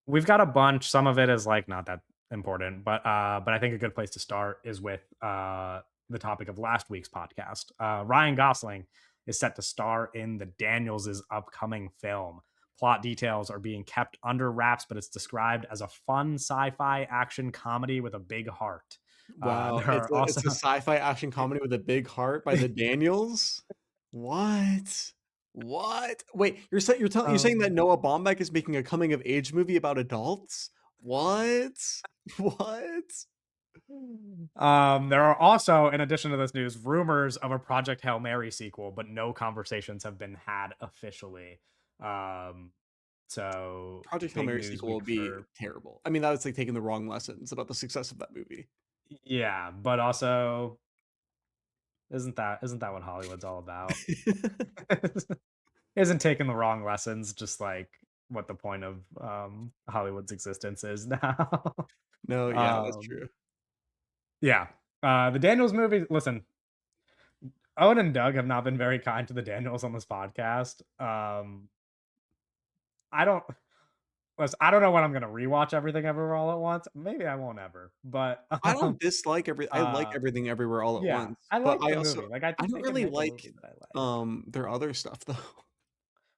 we've got a bunch. Some of it is like not that important, but I think a good place to start is with the topic of last week's podcast. Ryan Gosling is set to star in the Daniels' upcoming film. Plot details are being kept under wraps, but it's described as a fun sci-fi action comedy with a big heart. Wow, There are also it's a sci-fi action comedy with a big heart by the Daniels? What? What? Wait, you're saying that um, Noah Baumbach is making a coming of age movie about adults? What? What? there are also, in addition to this news, rumors of a Project Hail Mary sequel, but no conversations have been had officially. Um, so Project Hail big Mary news sequel week would be for, terrible. I mean, that was like taking the wrong lessons about the success of that movie. yeah, but also isn't that what Hollywood's all about? Isn't taking the wrong lessons just like what the point of Hollywood's existence is now? No, yeah, that's um, true. yeah. The Daniels movie. Listen, Owen and Doug have not been very kind to the Daniels on this podcast. I don't I don't know when I'm gonna rewatch Everything Everywhere All at Once. Maybe I won't ever, but I don't dislike I like uh, Everything Everywhere All at yeah, Once, I but like I the also movie. Like, I I think don't they can really make a like, movie that I like. their other stuff though,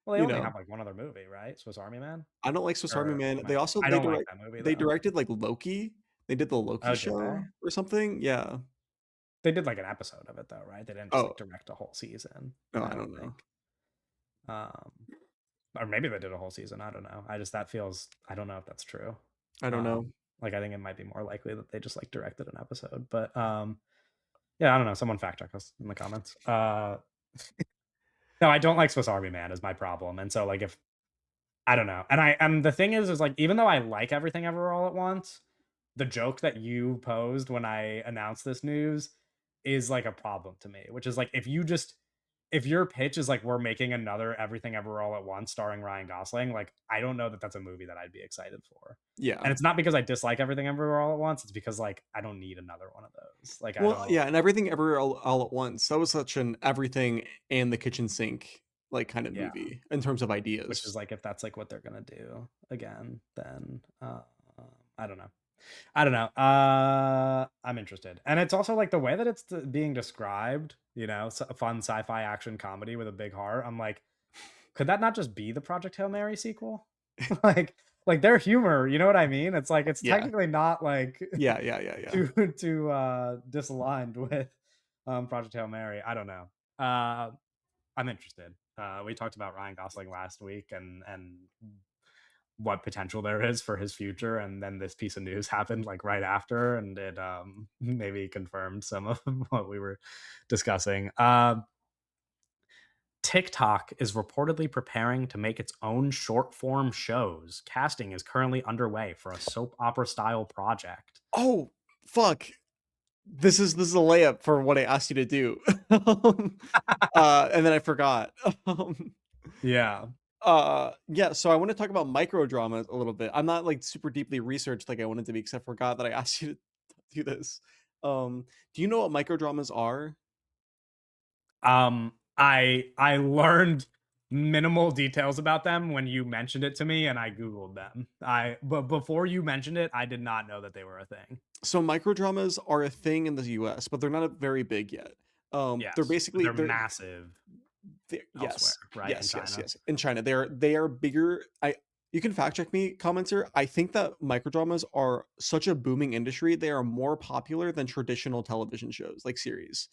Well, they you only know? have like one other movie, right? Swiss Army Man, I don't like Swiss Army or Man. am They also I don't like that movie they though. directed, like, Loki. They did the Loki Oh, did they? show or something? Yeah. They did like an episode of it though, right? They didn't just Oh, like direct a whole season. no, I I don't don't know. think. Um, or maybe they did a whole season. I don't know. I just that feels. I don't know if that's true. I don't know. Like I think it might be more likely that they just like directed an episode, but yeah, I don't know. Someone fact check us in the comments. No, I don't like Swiss Army Man is my problem, and so like if I don't know, and the thing is like even though I like Everything Ever All at Once, the joke that you posed when I announced this news is like a problem to me, which is like if your pitch is like we're making another Everything Ever All at Once starring Ryan Gosling, like I don't know that that's a movie that I'd be excited for. Yeah. And it's not because I dislike Everything Everywhere All at Once, it's because like I don't need another one of those. Like I Well, don't. yeah, and Everything Everywhere All at Once, that was such an everything and the kitchen sink, like, kind of Yeah, movie in terms of which is ideas. like if that's like what they're gonna do again, then I don't know. I don't know. I'm interested, and it's also like the way that it's being described. A fun sci-fi action comedy with a big heart. I'm like, could that not just be the Project Hail Mary sequel? like, like their humor. You know what I mean? It's like it's Yeah. technically not like Yeah, yeah, yeah, yeah. too disaligned with Project Hail Mary. I don't know. Uh, I'm interested. We talked about Ryan Gosling last week, and what potential there is for his future, and then this piece of news happened like right after, and it maybe confirmed some of what we were discussing. TikTok is reportedly preparing to make its own short form shows. Casting is currently underway for a soap opera style project. Oh, fuck. This is a layup for what I asked you to do. Um, and then I forgot. Um, Yeah. yeah, so I wanna talk about micro dramas a little bit. I'm not, like, super deeply researched like I wanted to be, 'cause I forgot that I asked you to do this. Do you know what micro dramas are? I learned minimal details about them when you mentioned it to me, and I googled them. But before you mentioned it, I did not know that they were a thing. So microdramas are a thing in the US, but they're not very big yet. They're Yes, but basically they're massive they're elsewhere, yes, right? In yes, yes, China. yes. In China, they are bigger. You can fact check me, commenter. I think that microdramas are such a booming industry. They are more popular than traditional television shows, like series.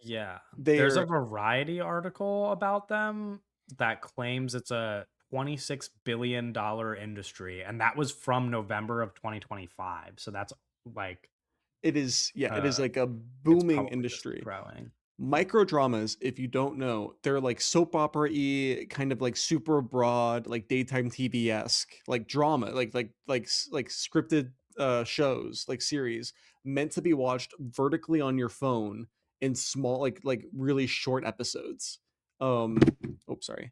Yeah. There's a They're Variety article about them that claims it's a $26 billion industry, and that was from November of 2025. So that's like it is yeah, it is uh like a it's booming probably just industry. growing. Micro dramas, if you don't know, they're like soap opera-y, kind of like super broad, like daytime TV-esque, like drama, like scripted shows, like series meant to be watched vertically on your phone in small, like really short episodes. Um, oh, sorry.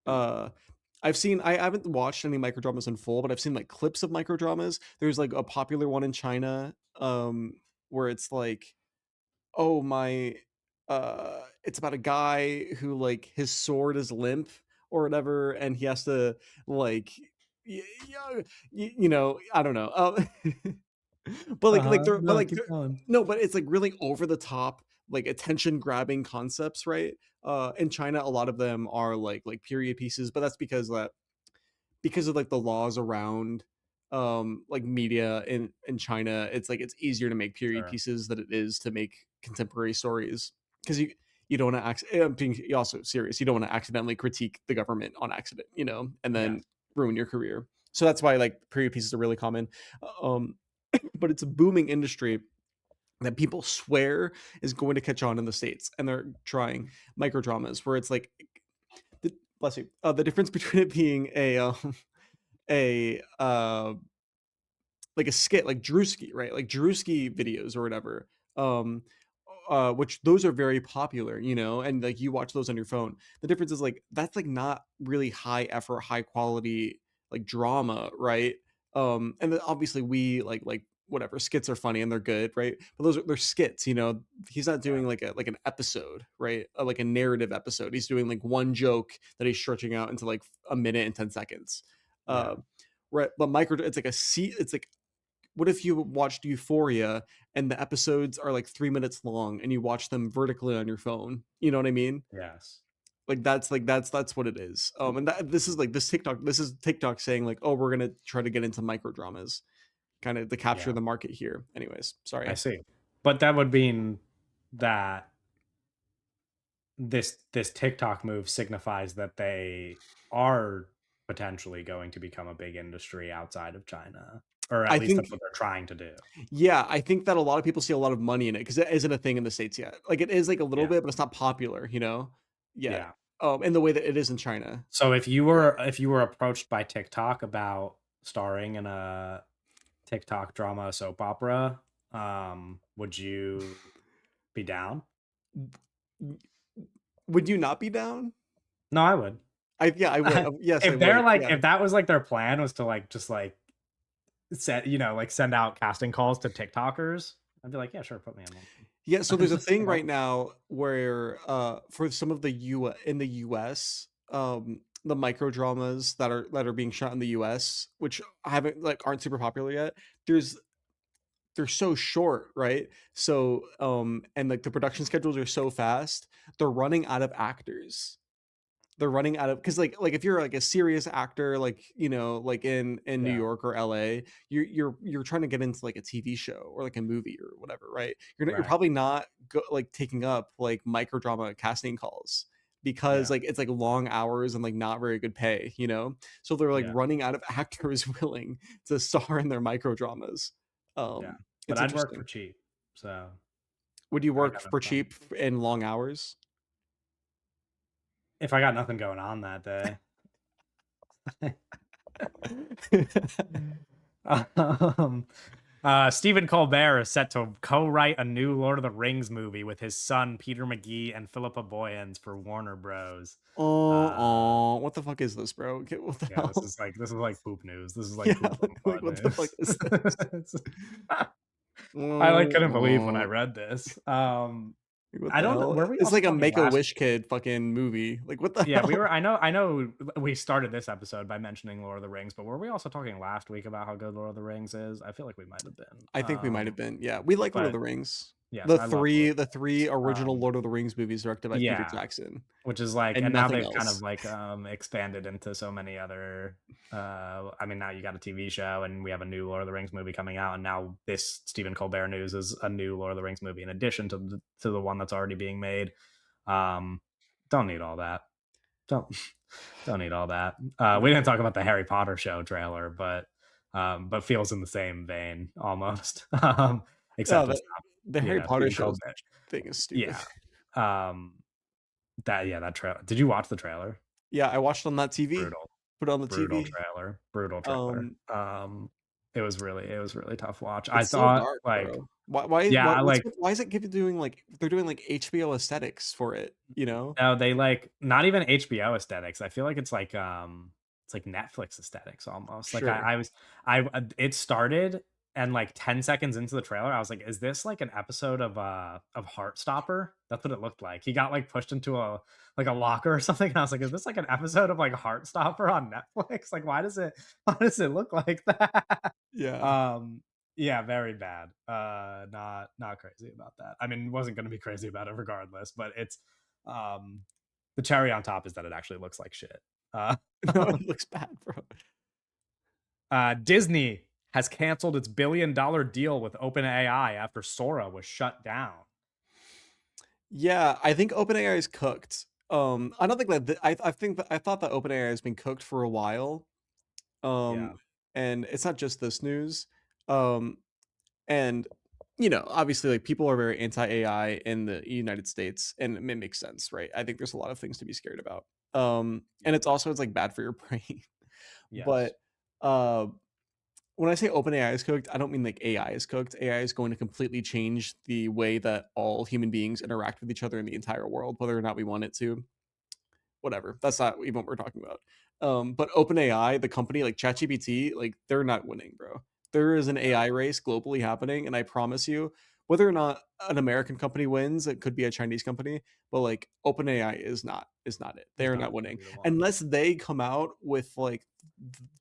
Uh, I haven't watched any micro dramas in full, but I've seen like clips of micro dramas. There's like a popular one in China, where it's like, oh my, it's about a guy who, like, his sword is limp or whatever, and he has to, like, y- y- I don't know. But Uh-huh. No, like keep they're, going. no, but it's like really over the top, like attention grabbing concepts, right? In China, a lot of them are like period pieces, but that's because of like the laws around like media in China. It's like it's easier to make period Sure. pieces than it is to make contemporary stories, because you don't want to I'm being also serious. You don't want to accidentally critique the government on accident, and then Yes. ruin your career. So that's why like period pieces are really common. Um but it's a booming industry that people swear is going to catch on in the States, and they're trying micro dramas where it's like bless you, the difference between it being a like a skit, like Drewski, right? Like Drewski videos or whatever. Um, which those are very popular, and like you watch those on your phone. The difference is like that's like not really high effort, high quality like drama, right? And then obviously we like whatever skits are funny and they're good, right? But they're skits, He's not Yeah. doing like an episode, right? Like a narrative episode. He's doing like one joke that he's stretching out into like a minute and 10 seconds. Uh, Yeah. right, but micro, it's like, what if you watched Euphoria and the episodes are like 3 minutes long and you watch them vertically on your phone? You know what I mean? Yes. That's what it is. And this is like this is TikTok saying like, oh, we're gonna try to get into micro dramas, kind of to capture Yeah. the market here. Anyways, I sorry. see. But that would mean that this TikTok move signifies that they are potentially going to become a big industry outside of China, or at I least that's think what they're trying to do. Yeah, I think that a lot of people see a lot of money in it because it isn't a thing in the States yet. Like it is like a little Yeah. bit, but it's not popular, yet. Yeah. In the way that it is in China. So Yeah. if you were approached by TikTok about starring in a TikTok drama soap opera, would you be down? Would you not be down? No, I would. I would. Yes, I If they're would. like Yeah. if that was like their plan was to like just like like send out casting calls to TikTokers, I'd be like, yeah, sure, put me in them. Yeah, so there's a thing You know? right now where for some of the in the US, the micro dramas that are being shot in the US, which haven't like aren't super popular yet, there's they're so short, right? So and like the production schedules are so fast, they're running out of actors. They're running out of, because like if you're like a serious actor, like like in New Yeah, York or LA, you're trying to get into like a TV show or like a movie or whatever, right? You're right. probably not like taking up like microdrama casting calls, because Yeah, like it's like long hours and like not very good pay, so they're like yeah, running out of actors willing to star in their microdramas. yeah. um But it's I'd work for interesting. cheap, so Would you I work got no for problem. cheap in long hours? If I got nothing going on that day. Um, Stephen Colbert is set to co-write a new Lord of the Rings movie with his son Peter McGee and Philippa Boyens for Warner Bros. Oh, Uh, what the fuck is this, bro? What the yeah, hell? this is like poop news. This is like Yeah, poop on the like pod what the fuck news. is this? I like couldn't believe when I Oh, read this. what I the don't know. hell? Were we It's also like a talking Make a last? Wish kid fucking movie. Like what the Yeah, we were. hell? I know. We started this episode by mentioning Lord of the Rings, but were we also talking last week about how good Lord of the Rings is? I feel like we might have been. I think we might have been. Yeah, we like Lord of But the Rings. Yes, I love Lord of The the three Rings. original Lord of the Rings movies directed by Peter Yeah, Jackson, which is like, and and now nothing they've kind of else. like expanded into so many other I mean, now you got a TV show and we have a new Lord of the Rings movie coming out, and now this Stephen Colbert News is a new Lord of the Rings movie in addition to the one that's already being made. Um don't need all that. Don't don't need all that. We didn't talk about the Harry Potter show trailer, but feels in the same vein almost. No, Except it's not, the Harry Potter Stephen shows Colbert. thing is stupid. Yeah. Um that trailer. Did you watch the trailer? Yeah, I watched on that TV. Brutal. Put it on the Brutal TV. trailer. Brutal trailer. Um, It was really tough watch. I it's so thought dark, like, bro. yeah, I like, Why is it keep doing like they're doing like HBO aesthetics for it? You know? no, they like not even HBO aesthetics. I feel like it's like Netflix aesthetics almost. Like Sure. it started, and like 10 seconds into the trailer, I was like, is this like an episode of Heartstopper? That's what it looked like. He got like pushed into a locker or something. And I was like, is this like an episode of like Heartstopper on Netflix? Like why does it look like that? Yeah. Um yeah, very bad. Not crazy about that. I mean, wasn't gonna be crazy about it regardless, but it's um the cherry on top is that it actually looks like shit. Uh, No, it looks bad, bro. Disney has canceled its $1 billion deal with OpenAI after Sora was shut down. Yeah, I think OpenAI is cooked. I don't think that I think that I thought that OpenAI has been cooked for a while. Yeah, Um, and it's not just this news. Um, and obviously, like people are very anti AI in the United States, and it makes sense, right? I think there's a lot of things to be scared about. And yeah, it's like bad for your brain. yes, But uh, when I say OpenAI is cooked, I don't mean like AI is cooked. AI is going to completely change the way that all human beings interact with each other in the entire world, whether or not we want it to. Whatever. That's not even what we're talking about. But OpenAI, the company like ChatGPT, like they're not winning, bro. There is an yeah, AI race globally happening, and I promise you, whether or not an American company wins, it could be a Chinese company, but like OpenAI is not it. it's They're not not gonna winning be the one. unless they come out with like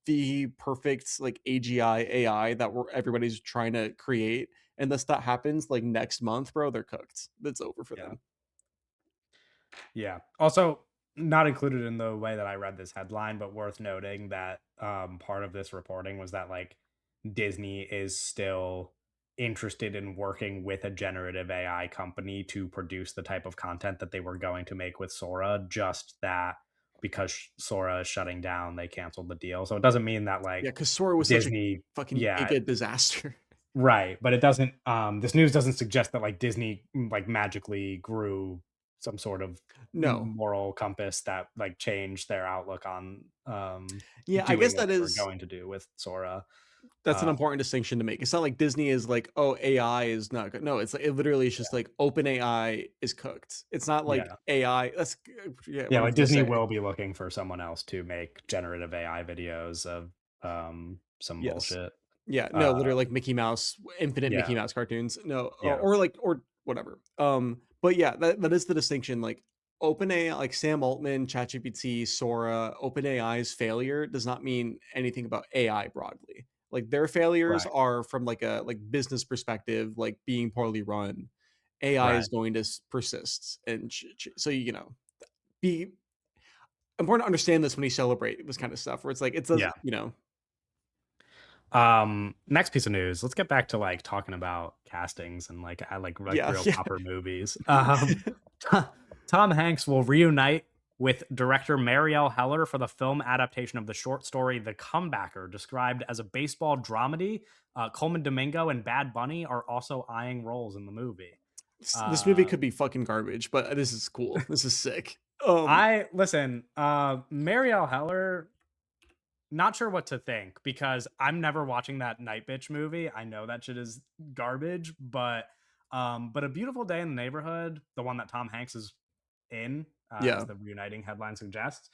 the perfect like AGI AI that everybody's trying to create. Unless that happens like next month, bro, they're cooked. It's over for Yeah. them. Yeah. Also, not included in the way that I read this headline, but worth noting that part of this reporting was that like Disney is still interested in working with a generative AI company to produce the type of content that they were going to make with Sora, just that because Sora is shutting down, they canceled the deal. So it doesn't mean that Yeah, like because Sora was such a Disney, fucking yeah, giga disaster. right, but it doesn't, this news doesn't suggest that, like, Disney, like, magically grew some sort of No. moral compass that, like, changed their outlook on, Yeah, I doing guess what they were going to do with Sora. that's an Uh, important distinction to make. It's not like Disney is like, "Oh, AI is not good." No, it's like it literally is just yeah, like OpenAI is cooked. It's not like yeah. AI that's yeah, Yeah, what I was like, gonna Disney say. will be looking for someone else to make generative AI videos of, some Yes. bullshit. Yeah, Uh, no, literally like Mickey Mouse, infinite Mickey yeah, Mouse cartoons. No, yeah, or whatever. But yeah, that is the distinction. Like OpenAI, like Sam Altman, ChatGPT, Sora, OpenAI's failure does not mean anything about AI broadly. Like their failures right, are from like a like business perspective, like being poorly run. AI right, is going to persist, and so be important to understand this when you celebrate this kind of stuff. Where it's like it yeah. does, Next piece of news. Let's get back to like talking about castings and like yeah, real yeah. proper movies. Tom Hanks will reunite with director Marielle Heller for the film adaptation of the short story The Comebacker, described as a baseball dramedy. Coleman Domingo and Bad Bunny are also eyeing roles in the movie. This movie Uh, could be fucking garbage, but this is cool. This is sick. I listen. Marielle Heller, not sure what to think because I'm never watching that Night Bitch movie. I know that shit is garbage, but A Beautiful Day in the Neighborhood, the one that Tom Hanks is in, as Yeah, the reuniting headline suggests,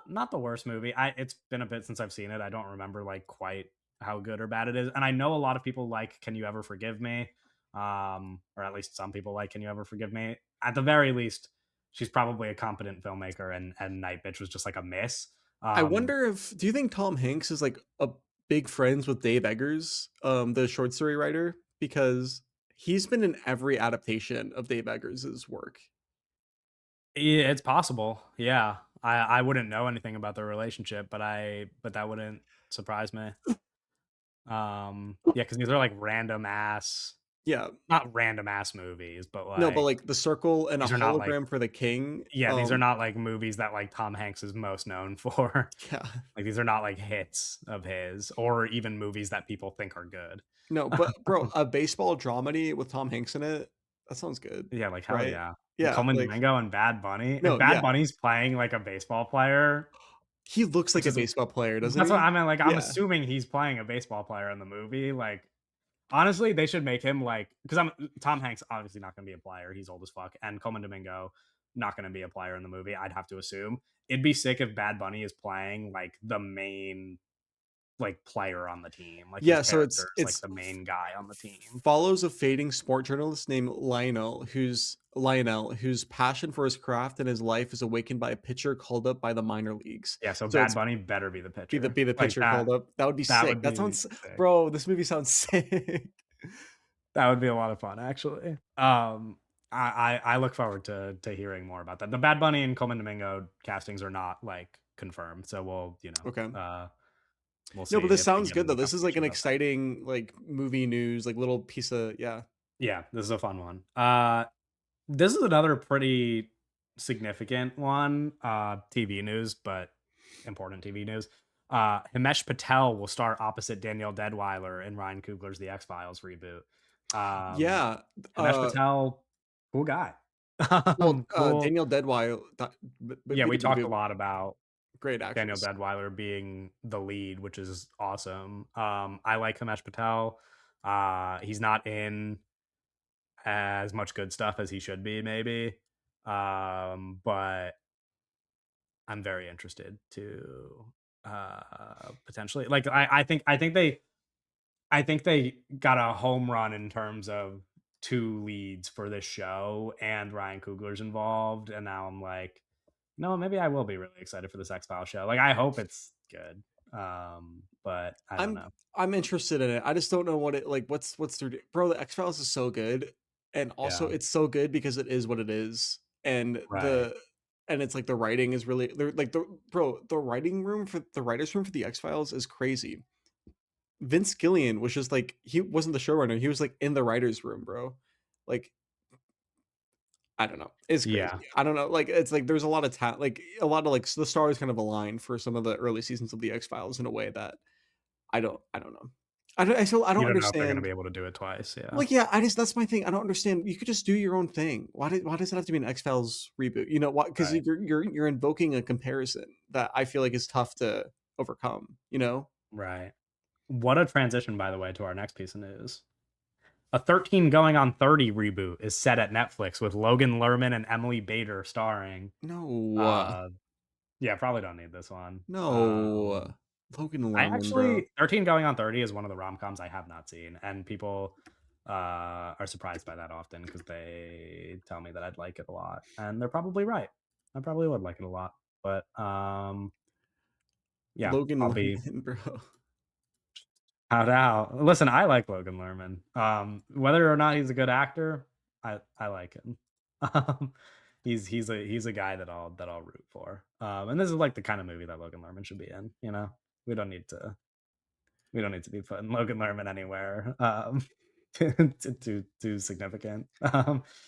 not the worst movie. It's been a bit since I've seen it. I don't remember like quite how good or bad it is. And I know a lot of people like Can You Ever Forgive Me? Or at least some people like Can You Ever Forgive Me? At the very least, she's probably a competent filmmaker, and Night Bitch was just like a miss. I Um, wonder if do you think Tom Hanks is like a big friends with Dave Eggers, the short story writer? Because He's been in every adaptation of Dave Eggers' work. Yeah, it's possible. Yeah. I wouldn't know anything about their relationship, but that wouldn't surprise me. Yeah, because these are like random ass, Yeah. not random ass movies, but No, but, like like, The Circle and A these are not like Hologram for the King, yeah, these are not like movies that like Tom Hanks is most known for. yeah. Like these are not like hits of his or even movies that people think are good. No, but bro, a baseball dramedy with Tom Hanks in it, that sounds good, Yeah, like hell right? yeah. Yeah, Coleman like Domingo and Bad Bunny. If no, Bad yeah. Bunny's playing like a baseball player, He looks like which a is baseball player, doesn't that's what he? I mean. Like I'm Yeah. assuming he's playing a baseball player in the movie. Like honestly, they should make him like because I'm Tom Hanks obviously not going to be a player. He's old as fuck, and Coleman Domingo not going to be a player in the movie. I'd have to assume it'd be sick if Bad Bunny is playing like the main like player on the team, like his Yeah, so character is like it's the main guy on the team. follows a fading sport journalist named Lionel, whose passion for his craft and his life is awakened by a pitcher called up by the minor leagues. Yeah, so So Bad it's Bunny better be the be the pitcher. be the Like pitcher called up. That would be that sick. would That be sounds sick. bro, this movie sounds sick. That would be a lot of fun, actually. I look forward to hearing more about that. The Bad Bunny and Coleman Domingo castings are not like confirmed, so we'll Okay. we'll No, see but this if we sounds get good though. any This is like confirmation an about that. exciting like movie news, like little piece of yeah. Yeah, this is a fun one. This is another pretty significant one, TV news, but important TV news. Himesh Patel will star opposite Danielle Deadweiler in Ryan Coogler's The X-Files reboot. Um, Yeah. Himesh Uh Patel, cool guy. well, Cool. Daniel Deadweiler Yeah, we talked a lot about great Daniel actress. Deadweiler being the lead, which is awesome. I like Himesh Patel. He's not in as much good stuff as he should be, maybe. But I'm very interested to potentially like I think they got a home run in terms of two leads for this show and Ryan Coogler's involved. And now I'm like, no, maybe I will be really excited for this X Files show. Like I hope it's good. But I don't I'm know. I'm interested in it. I just don't know what it like what's their bro, the X-Files is so good. And also Yeah. it's so good because it is what it is. And Right. it's like the writing is really they're like the writing room for the writers room for the X-Files is crazy. Vince Gillian was just like he wasn't the showrunner. He was like in the writers room, bro. Like I don't know. It's crazy. Yeah. I don't know. Like it's like there's a lot of talent, like a lot of like the stars kind of align for some of the early seasons of the X Files in a way that I don't know. I don't You don't know if they're gonna understand. be able to do it twice. Yeah. Like yeah, I just that's my thing. I don't understand. You could just do your own thing. Why does it have to be an X Files reboot? You know what? Because Right. you're invoking a comparison that I feel like is tough to overcome. You know? Right. What a transition, by the way, to our next piece of news. A 13 going on 30 reboot is set at Netflix with Logan Lerman and Emily Bader starring. No, Uh, yeah, probably don't need this one. no, Logan I Lerman, bro. actually 13 going on 30 is one of the rom-coms I have not seen, and people are surprised by that often because they tell me that I'd like it a lot, and they're probably right. I probably would like it a lot, but yeah, Logan I'll be Lerman, bro. out out. Listen, I like Logan Lerman. Whether or not he's a good actor, I like him. Um, he's a guy that I'll root for. And this is like the kind of movie that Logan Lerman should be in. You know, we don't need to we don't need to be putting Logan Lerman anywhere. Too significant.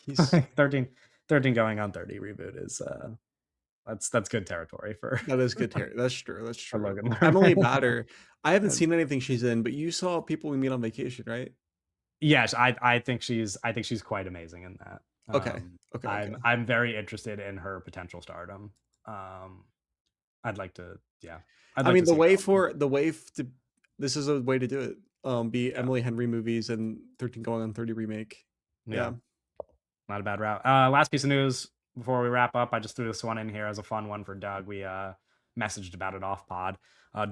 He's 13, 13 going on 30 reboot is that's good territory for that is good Terry. That's true. That's for true. Logan Emily Lerman. Batter. I haven't seen anything she's in, but you saw People We Meet on Vacation, right? Yes, I think she's quite amazing in that. Okay. Okay. Okay. I'm very interested in her potential stardom. Um, I'd like to, yeah, I'd I like mean, to see her open. the way to this is a way to do it. Be Yeah, Emily Henry movies and 13 Going on 30 remake. yeah, Yeah. not a bad route. Last piece of news before we wrap up, I just threw this one in here as a fun one for Doug. We messaged about it off pod.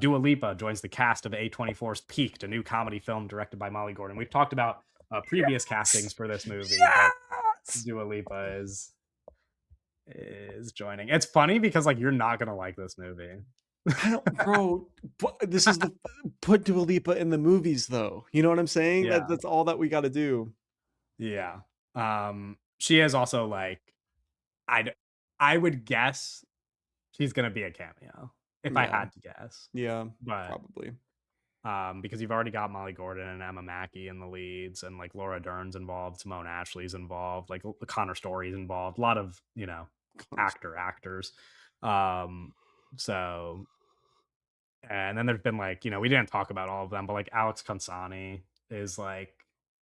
Dua Lipa joins the cast of A24's Peaked, a new comedy film directed by Molly Gordon. We've talked about previous castings for this movie, but Yes! Dua Lipa is joining. It's funny because like you're not gonna like this movie. I don't, bro. This is the put Dua Lipa in the movies, though. You know what I'm saying? Yeah, That's all that we got to do. Yeah. She is also like I'd I would guess she's gonna be a cameo if I Yeah, had to guess. yeah, But probably. because you've already got Molly Gordon and Emma Mackey in the leads, and like Laura Dern's involved, Simone Ashley's involved, like Connor Story's involved, a lot of Connors. actors. Um, so and then there's been like we didn't talk about all of them, but like Alex Consani is like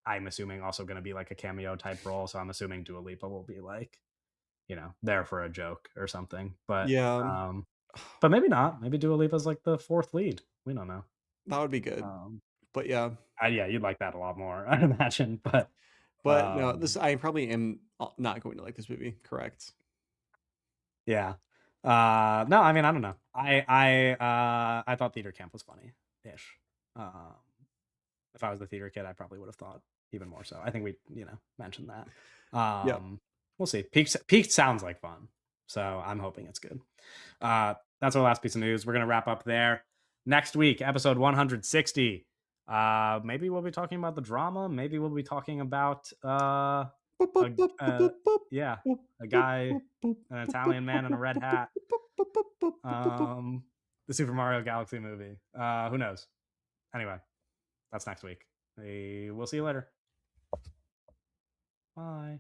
I'm assuming also going to be like a cameo type role. So I'm assuming Dua Lipa will be like there for a joke or something. Yeah, Um, but maybe not. Maybe Dua Lipa's like the fourth lead. We don't know. that would be good. Um, But yeah, yeah, you'd like that a lot more, I imagine. But but no, this um, I probably am not going to like this movie. Correct. yeah. No, I mean, I don't know. I thought theater camp was funny ish. Um, if I was the theater kid, I probably would have thought even more so. I think we, mentioned that. Yep. We'll see. Peak sounds like fun, so I'm hoping it's good. That's our last piece of news. We're gonna wrap up there. Next week, episode 160. Maybe we'll be talking about the drama. Maybe we'll be talking about Boop, boop, a boop, boop, boop, boop, yeah, boop, a boop, guy, boop, boop, an boop, boop, Italian man in a boop, red boop, boop, hat. boop, boop, boop, boop, boop, boop. The Super Mario Galaxy movie. Who knows? Anyway, that's next week. We'll see you later. Bye.